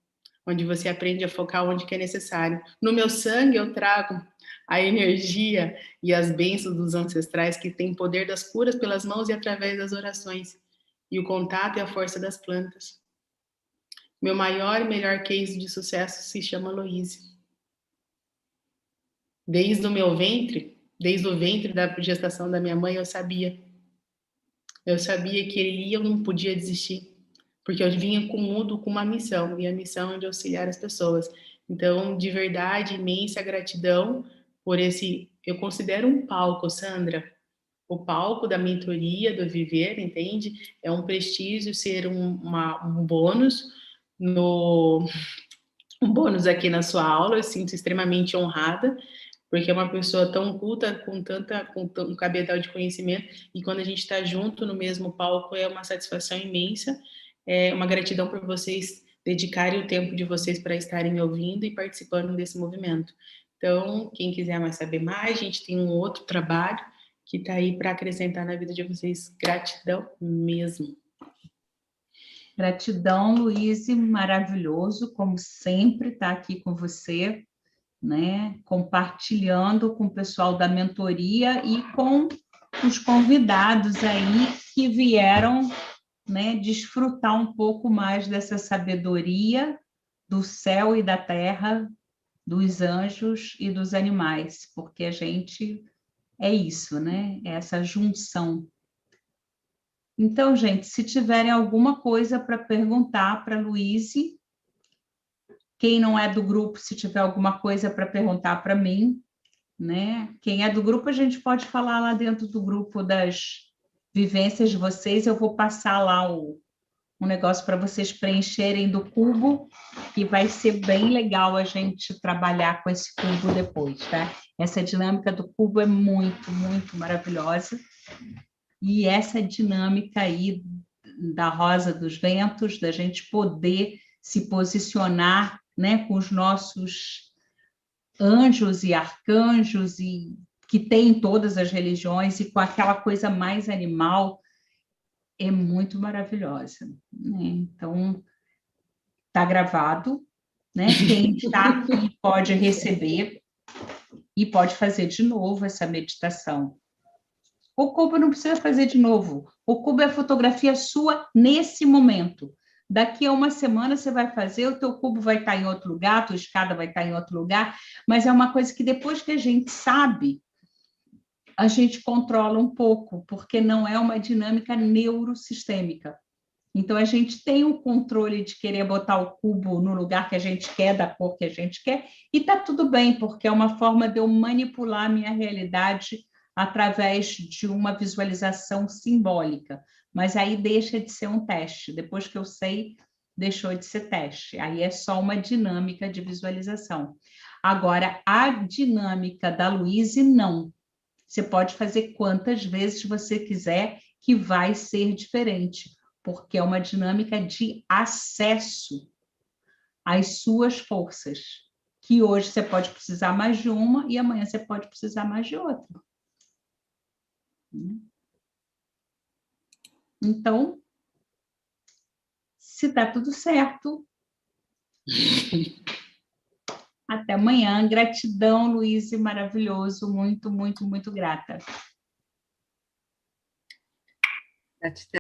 onde você aprende a focar onde que é necessário. No meu sangue eu trago a energia e as bênçãos dos ancestrais que têm poder das curas pelas mãos e através das orações, e o contato e a força das plantas. Meu maior e melhor case de sucesso se chama Loíse. Desde o meu ventre, desde o ventre da gestação da minha mãe, eu sabia que ele ia, eu não podia desistir, porque eu vinha com uma missão, e a missão é de auxiliar as pessoas. Então, de verdade, imensa gratidão por esse, eu considero um palco, Sandra, o palco da mentoria, do viver, entende? É um prestígio ser um bônus um bônus aqui na sua aula, eu sinto extremamente honrada, porque é uma pessoa tão culta, com um cabedal de conhecimento, e quando a gente está junto no mesmo palco, é uma satisfação imensa, é uma gratidão por vocês dedicarem o tempo de vocês para estarem me ouvindo e participando desse movimento. Então, quem quiser mais saber mais, a gente tem um outro trabalho que está aí para acrescentar na vida de vocês. Gratidão mesmo. Gratidão, Luíse, maravilhoso, como sempre, estar aqui com você, né? Compartilhando com o pessoal da mentoria e com os convidados aí que vieram, né, desfrutar um pouco mais dessa sabedoria do céu e da terra, dos anjos e dos animais, porque a gente é isso, né? É essa junção. Então, gente, se tiverem alguma coisa para perguntar para a Luíse, quem não é do grupo, se tiver alguma coisa para perguntar para mim, né? Quem é do grupo, a gente pode falar lá dentro do grupo das vivências de vocês, eu vou passar lá um negócio para vocês preencherem do cubo, que vai ser bem legal a gente trabalhar com esse cubo depois, tá? Essa dinâmica do cubo é muito, muito maravilhosa. E essa dinâmica aí da Rosa dos Ventos, da gente poder se posicionar, né, com os nossos anjos e arcanjos, e que tem em todas as religiões, e com aquela coisa mais animal, é muito maravilhosa, né? Então, está gravado, né? Quem está aqui pode receber e pode fazer de novo essa meditação. O cubo não precisa fazer de novo. O cubo é a fotografia sua nesse momento. Daqui a uma semana você vai fazer, o teu cubo vai estar em outro lugar, a tua escada vai estar em outro lugar, mas é uma coisa que depois que a gente sabe, a gente controla um pouco, porque não é uma dinâmica neurosistêmica. Então, a gente tem o controle de querer botar o cubo no lugar que a gente quer, da cor que a gente quer, e está tudo bem, porque é uma forma de eu manipular a minha realidade através de uma visualização simbólica. Mas aí deixa de ser um teste. Depois que eu sei, deixou de ser teste. Aí é só uma dinâmica de visualização. Agora, a dinâmica da Luíse, não. Você pode fazer quantas vezes você quiser, que vai ser diferente, porque é uma dinâmica de acesso às suas forças, que hoje você pode precisar mais de uma e amanhã você pode precisar mais de outra. Então, se dá tudo certo, até amanhã. Gratidão, Luíse, maravilhoso, muito, muito, muito grata. Gratidão.